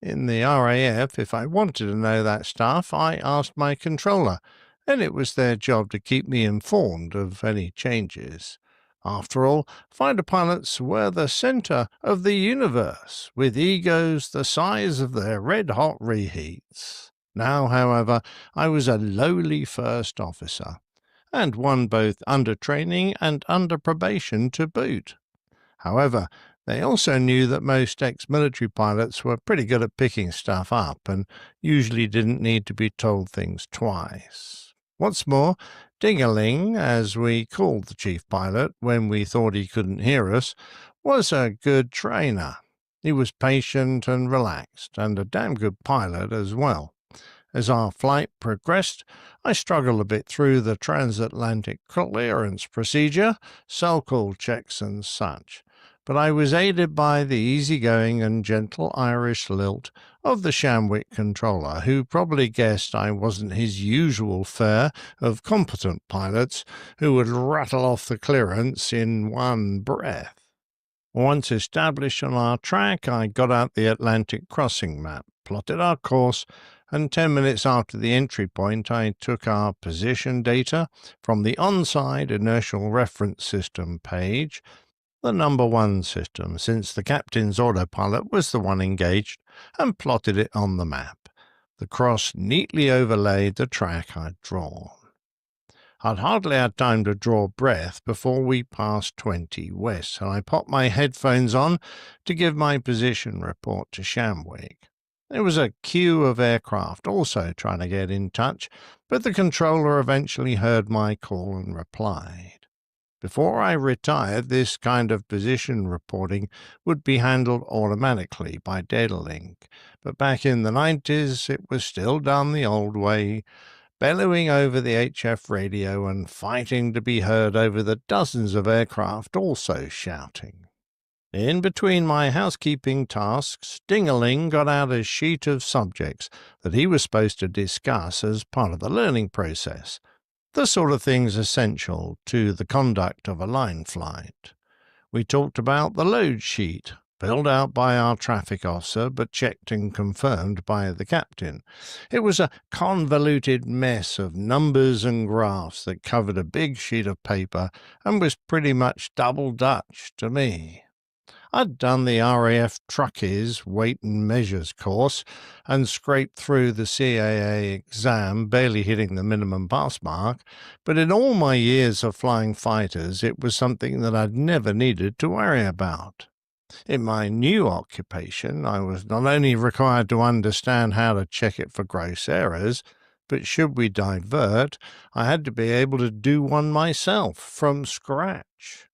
In the RAF, if I wanted to know that stuff, I asked my controller, and it was their job to keep me informed of any changes. After all, fighter pilots were the centre of the universe, with egos the size of their red-hot reheats. Now, however, I was a lowly first officer, and one both under training and under probation to boot. However, they also knew that most ex-military pilots were pretty good at picking stuff up and usually didn't need to be told things twice. What's more, Dingaling, as we called the chief pilot when we thought he couldn't hear us, was a good trainer. He was patient and relaxed, and a damn good pilot as well. As our flight progressed, I struggled a bit through the transatlantic clearance procedure, cell-call checks and such, but I was aided by the easygoing and gentle Irish lilt of the Shamwick controller, who probably guessed I wasn't his usual fare of competent pilots who would rattle off the clearance in one breath. Once established on our track, I got out the Atlantic crossing map, plotted our course, and 10 minutes after the entry point I took our position data from the on-side inertial reference system page, the number 1 system, since the captain's autopilot was the one engaged, and plotted it on the map. The cross neatly overlaid the track I'd drawn. I'd hardly had time to draw breath before we passed 20 west, and I popped my headphones on to give my position report to Shamwick. There was a queue of aircraft also trying to get in touch, but the controller eventually heard my call and replied. Before I retired, this kind of position reporting would be handled automatically by Datalink, but back in the 90s it was still done the old way, bellowing over the HF radio and fighting to be heard over the dozens of aircraft also shouting. In between my housekeeping tasks, Dingaling got out a sheet of subjects that he was supposed to discuss as part of the learning process, the sort of things essential to the conduct of a line flight. We talked about the load sheet, filled out by our traffic officer but checked and confirmed by the captain. It was a convoluted mess of numbers and graphs that covered a big sheet of paper and was pretty much double Dutch to me. I'd done the RAF Truckies Weight and Measures course and scraped through the CAA exam, barely hitting the minimum pass mark, but in all my years of flying fighters it was something that I'd never needed to worry about. In my new occupation, I was not only required to understand how to check it for gross errors, but should we divert, I had to be able to do one myself from scratch.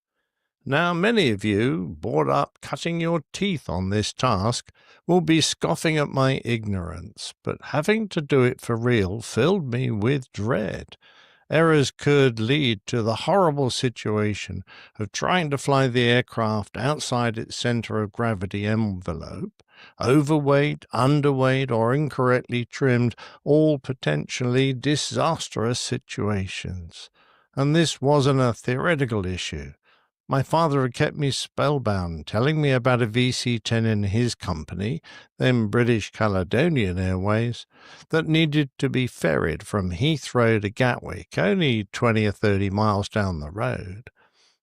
Now, many of you, bored up cutting your teeth on this task, will be scoffing at my ignorance, but having to do it for real filled me with dread. Errors could lead to the horrible situation of trying to fly the aircraft outside its center of gravity envelope, overweight, underweight, or incorrectly trimmed, all potentially disastrous situations. And this wasn't a theoretical issue. My father had kept me spellbound, telling me about a VC-10 in his company, then British Caledonian Airways, that needed to be ferried from Heathrow to Gatwick, only 20 or 30 miles down the road.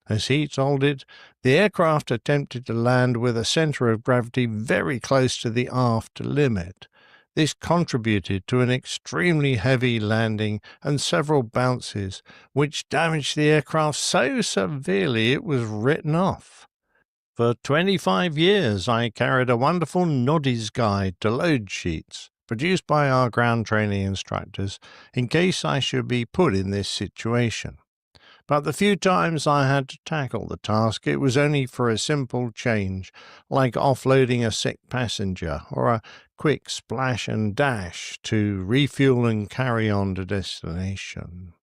As he told it, the aircraft attempted to land with a centre of gravity very close to the aft limit. This contributed to an extremely heavy landing and several bounces, which damaged the aircraft so severely it was written off. For 25 years I carried a wonderful Noddy's Guide to Load Sheets, produced by our ground training instructors, in case I should be put in this situation. But the few times I had to tackle the task, it was only for a simple change, like offloading a sick passenger, or a quick splash and dash to refuel and carry on to destination,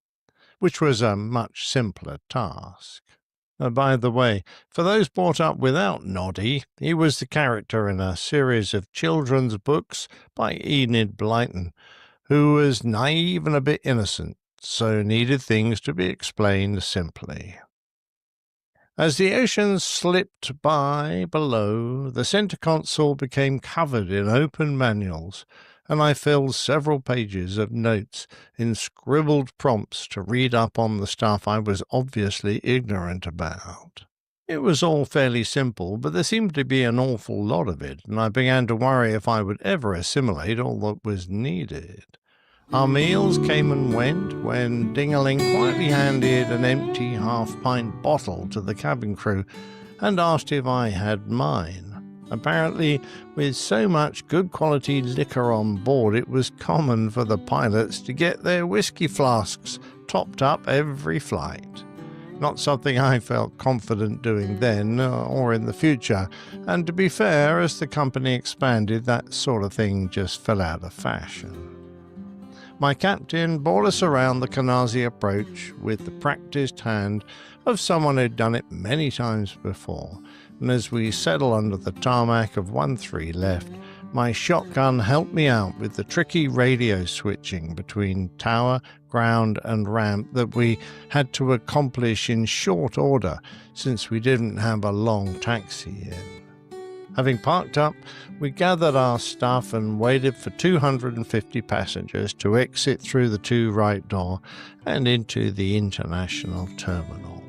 which was a much simpler task. By the way, for those brought up without Noddy, he was the character in a series of children's books by Enid Blyton, who was naive and a bit innocent, so needed things to be explained simply. As the ocean slipped by below, the center console became covered in open manuals, and I filled several pages of notes in scribbled prompts to read up on the stuff I was obviously ignorant about. It was all fairly simple, but there seemed to be an awful lot of it, and I began to worry if I would ever assimilate all that was needed. Our meals came and went when Ding-a-ling quietly handed an empty half-pint bottle to the cabin crew and asked if I had mine. Apparently, with so much good-quality liquor on board, it was common for the pilots to get their whiskey flasks topped up every flight. Not something I felt confident doing then or in the future, and to be fair, as the company expanded, that sort of thing just fell out of fashion. My captain brought us around the Canarsie approach with the practiced hand of someone who'd done it many times before, and as we settled under the tarmac of 13 left, my shotgun helped me out with the tricky radio switching between tower, ground, and ramp that we had to accomplish in short order since we didn't have a long taxi in. Having parked up, we gathered our stuff and waited for 250 passengers to exit through the two right door and into the international terminal.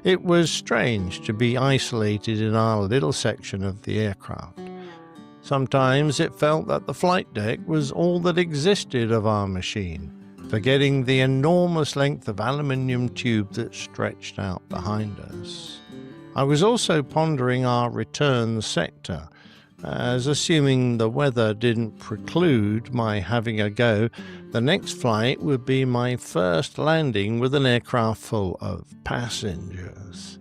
It was strange to be isolated in our little section of the aircraft. Sometimes it felt that the flight deck was all that existed of our machine, forgetting the enormous length of aluminium tube that stretched out behind us. I was also pondering our return sector, as assuming the weather didn't preclude my having a go, the next flight would be my first landing with an aircraft full of passengers.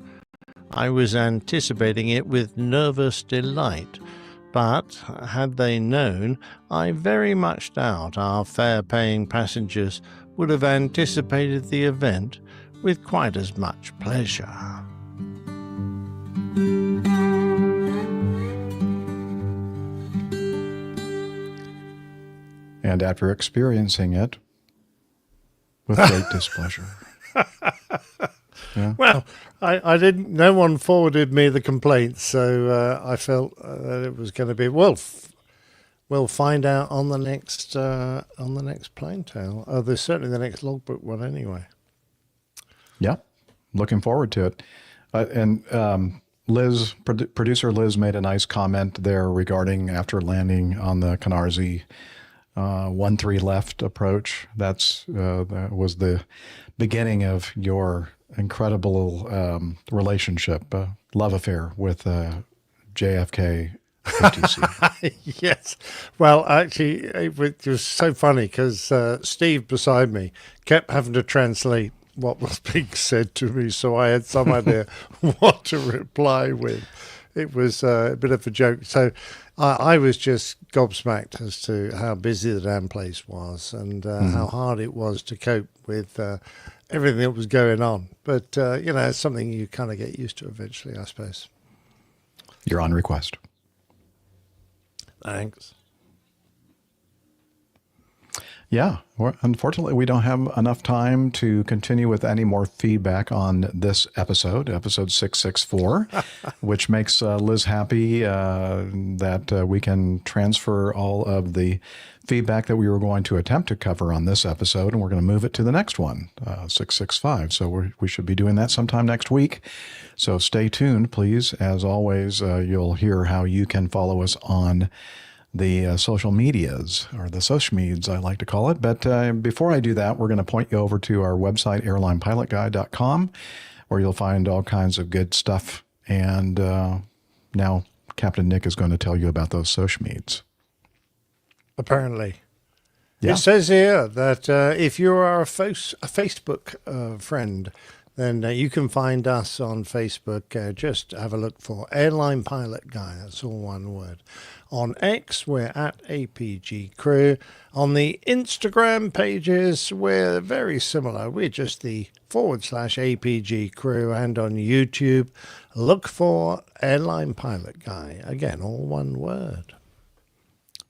I was anticipating it with nervous delight, but had they known, I very much doubt our fare-paying passengers would have anticipated the event with quite as much pleasure. And after experiencing it with great displeasure. Yeah. Well, I didn't. No one forwarded me the complaints, so I felt that it was going to be. Well, we'll find out on the next plane tale. There's certainly the next logbook one anyway. Yeah, looking forward to it. And Liz, producer Liz, made a nice comment there regarding after landing on the Canarsie 13 left approach. That was the beginning of your incredible relationship, love affair with JFK ATC. Yes. Well, actually, it was so funny because Steve beside me kept having to translate what was being said to me, so I had some idea what to reply with. It was a bit of a joke. So I was just gobsmacked as to how busy the damn place was and how hard it was to cope with everything that was going on. But, it's something you kind of get used to eventually, I suppose. You're on request. Thanks. Yeah, unfortunately, we don't have enough time to continue with any more feedback on this episode 664, which makes Liz happy that we can transfer all of the feedback that we were going to attempt to cover on this episode, and we're going to move it to the next one, 665. So we should be doing that sometime next week. So stay tuned, please. As always, you'll hear how you can follow us on the social medias, or the social meds, I like to call it. But before I do that, we're going to point you over to our website, airlinepilotguide.com, where you'll find all kinds of good stuff. And now Captain Nick is going to tell you about those social meds. Apparently. Yeah. It says here that if you are a Facebook friend, then you can find us on Facebook. Just have a look for Airline Pilot Guy. That's all one word. On X, we're at APG Crew. On the Instagram pages, we're very similar. We're just the /APG Crew. And on YouTube, look for Airline Pilot Guy. Again, all one word.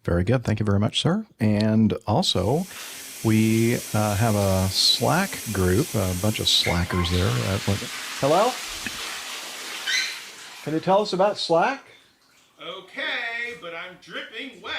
Very good. Thank you very much, sir. And also, we have a Slack group, a bunch of slackers there. Hello? Can you tell us about Slack? Okay, but I'm dripping wet.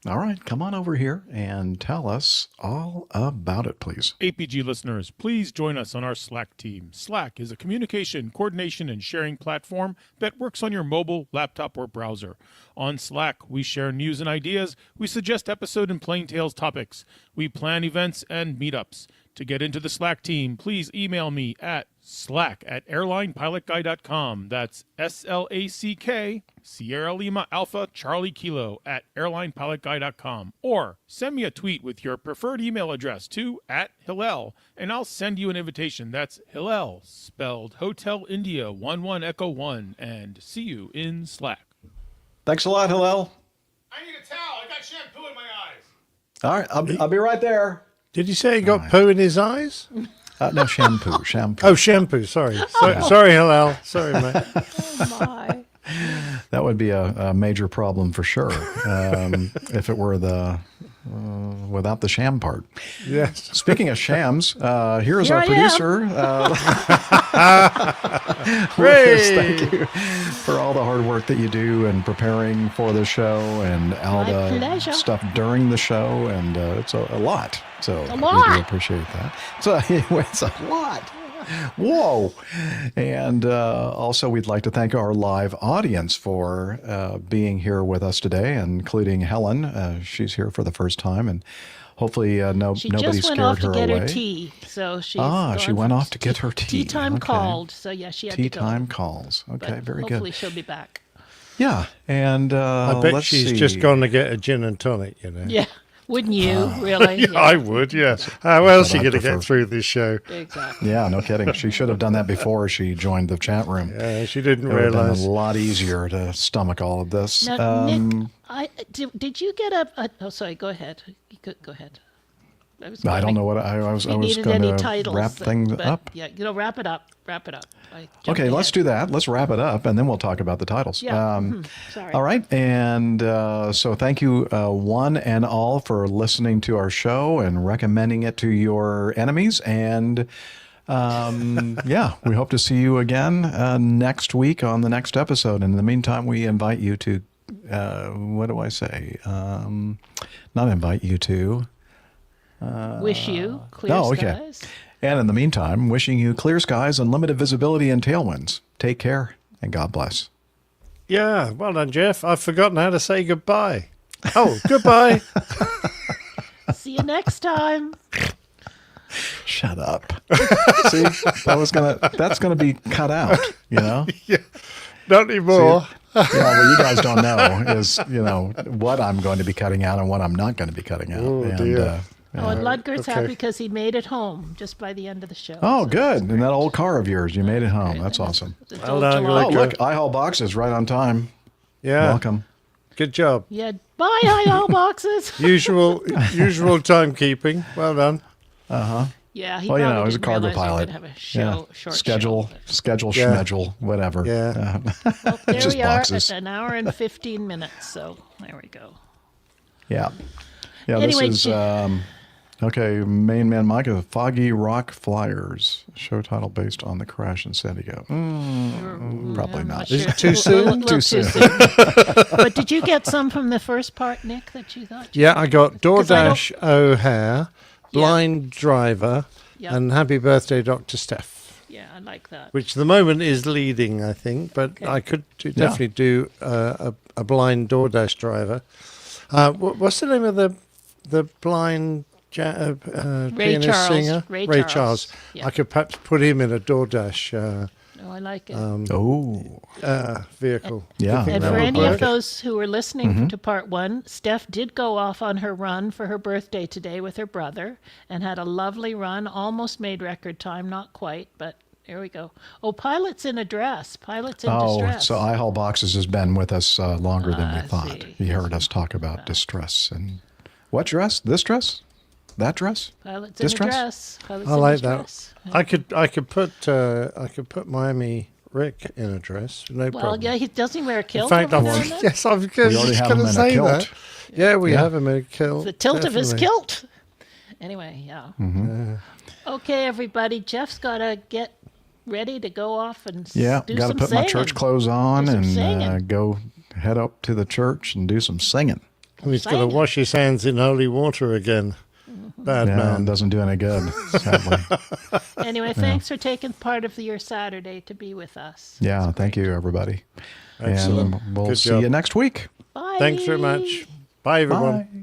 All right, come on over here and tell us all about it, please. APG listeners, please join us on our Slack team. Slack is a communication, coordination, and sharing platform that works on your mobile, laptop, or browser. On Slack, we share news and ideas. We suggest episode and plain tales topics. We plan events and meetups. To get into the Slack team, please email me at slack@airlinepilotguy.com. That's SLACK, Sierra Lima Alpha Charlie Kilo @airlinepilotguy.com. Or send me a tweet with your preferred email address to @Hillel, and I'll send you an invitation. That's Hillel, spelled Hotel India 11 Echo 1, and see you in Slack. Thanks a lot, Hillel. I need a towel. I got shampoo in my eyes. All right, I'll be right there. Did you say he got poo in his eyes? No, shampoo. Oh, shampoo. Sorry. Sorry, Hillel. Sorry, mate. Oh, my. That would be a major problem for sure if it were without the sham part. Yes. Speaking of shams, here's Here our I producer. Great. Thank you for all the hard work that you do in preparing for the show and all My the pleasure. stuff during the show. And it's a lot. So we lot. do appreciate that. So anyway, it's a lot. Whoa. And also, we'd like to thank our live audience for being here with us today, including Helen. She's here for the first time, and hopefully She nobody just scared went off her to get away. her tea. So She gone went for off to get her tea. Tea time Okay. called. So, yeah, she had Tea to go. time calls. Okay, But very hopefully good. she'll be back. Yeah, and I bet let's she's see. just gone to get a gin and tonic, Yeah. Wouldn't you, really? Yeah, I would, yeah. How else are you I going to prefer. get through this show? Exactly. Yeah, no kidding. She should have done that before she joined the chat room. She didn't It would have been realize. a lot easier to stomach all of this. Now, Nick, did you get oh, sorry, go ahead. Go ahead. I don't know what I was needed going any to titles. wrap things but, up. Yeah, wrap it up. Wrap it up. Okay, let's do that. Let's wrap it up, and then we'll talk about the titles. Yeah. Sorry. All right, and so thank you one and all for listening to our show and recommending it to your enemies. And yeah, we hope to see you again next week on the next episode. In the meantime, we invite you to, what do I say? Not invite you to. Wish you clear skies. And in the meantime, wishing you clear skies, unlimited visibility, and tailwinds. Take care, and God bless. Yeah, well done, Jeff. I've forgotten how to say goodbye. Oh, goodbye. See you next time. Shut up. See, that's gonna be cut out, you know? Yeah, not anymore. Yeah, what you guys don't know is, what I'm going to be cutting out and what I'm not going to be cutting out. Oh, and dear. Oh, and Ludger's Okay. happy because he made it home just by the end of the show. Oh, So good. And that old car of yours, you made it home. That's awesome. it's Well old done, July. Oh, Ludger. look, I-Haul boxes right on time. Yeah. Welcome. Good job. Yeah, bye, IO boxes. Usual timekeeping. Well done. Yeah, he Well, you probably know, he's a didn't cargo realize we were pilot. gonna have a show, short Schedule, Yeah. schedule, whatever. Yeah. Well, there Just we are boxes. at an hour and 15 minutes. So there we go. Yeah. Yeah, Anyway, this is, okay, main man Mike is Foggy Rock Flyers, show title based on the crash in San Diego. Probably I'm not. Is sure. it too soon? Little Too soon. But did you get some from the first part, Nick, that you thought? Yeah, I got 'Cause I don't- DoorDash O'Hare, Blind Driver, Yeah. and Happy Birthday, Dr. Steph, Yeah, I like that. which at the moment is leading, I think, but Okay. I could definitely do a blind DoorDash driver. What's the name of the blind Ray pianist Charles. singer? Ray Charles. Yeah. I could perhaps put him in a DoorDash Oh, I like it. Oh, vehicle. Yeah. Do you think And that for would any work? of those who were listening to part one, Steph did go off on her run for her birthday today with her brother and had a lovely run, almost made record time, not quite, but there we go. Oh, Pilot's in distress. so I-Haul boxes has been with us longer than we I thought. see. He heard us talk about distress and what dress? This dress? That dress? Pilot's This in dress? distress. Pilot's I in like that. distress. I could put Miami Rick in a dress. No Well, problem. yeah, he doesn't wear a In kilt. fact, every now and then? yes, I was We already just have going him to in a say kilt. that. Yeah, we Yeah. have him in a kilt. The tilt of his definitely. kilt. Anyway, yeah. Okay, everybody. Jeff's got to get ready to go off and Yeah, do got to some put my singing. church clothes on Do some and singing. go head up to the church and do some singing. He's going Singing. to wash his hands in holy water again. Bad Yeah, it man. doesn't do any good, sadly. Anyway, thanks for taking part of your Saturday to be with us. Yeah, thank you, everybody. Excellent. And we'll Good see job. you next week. Bye. Thanks very much. Bye, everyone. Bye.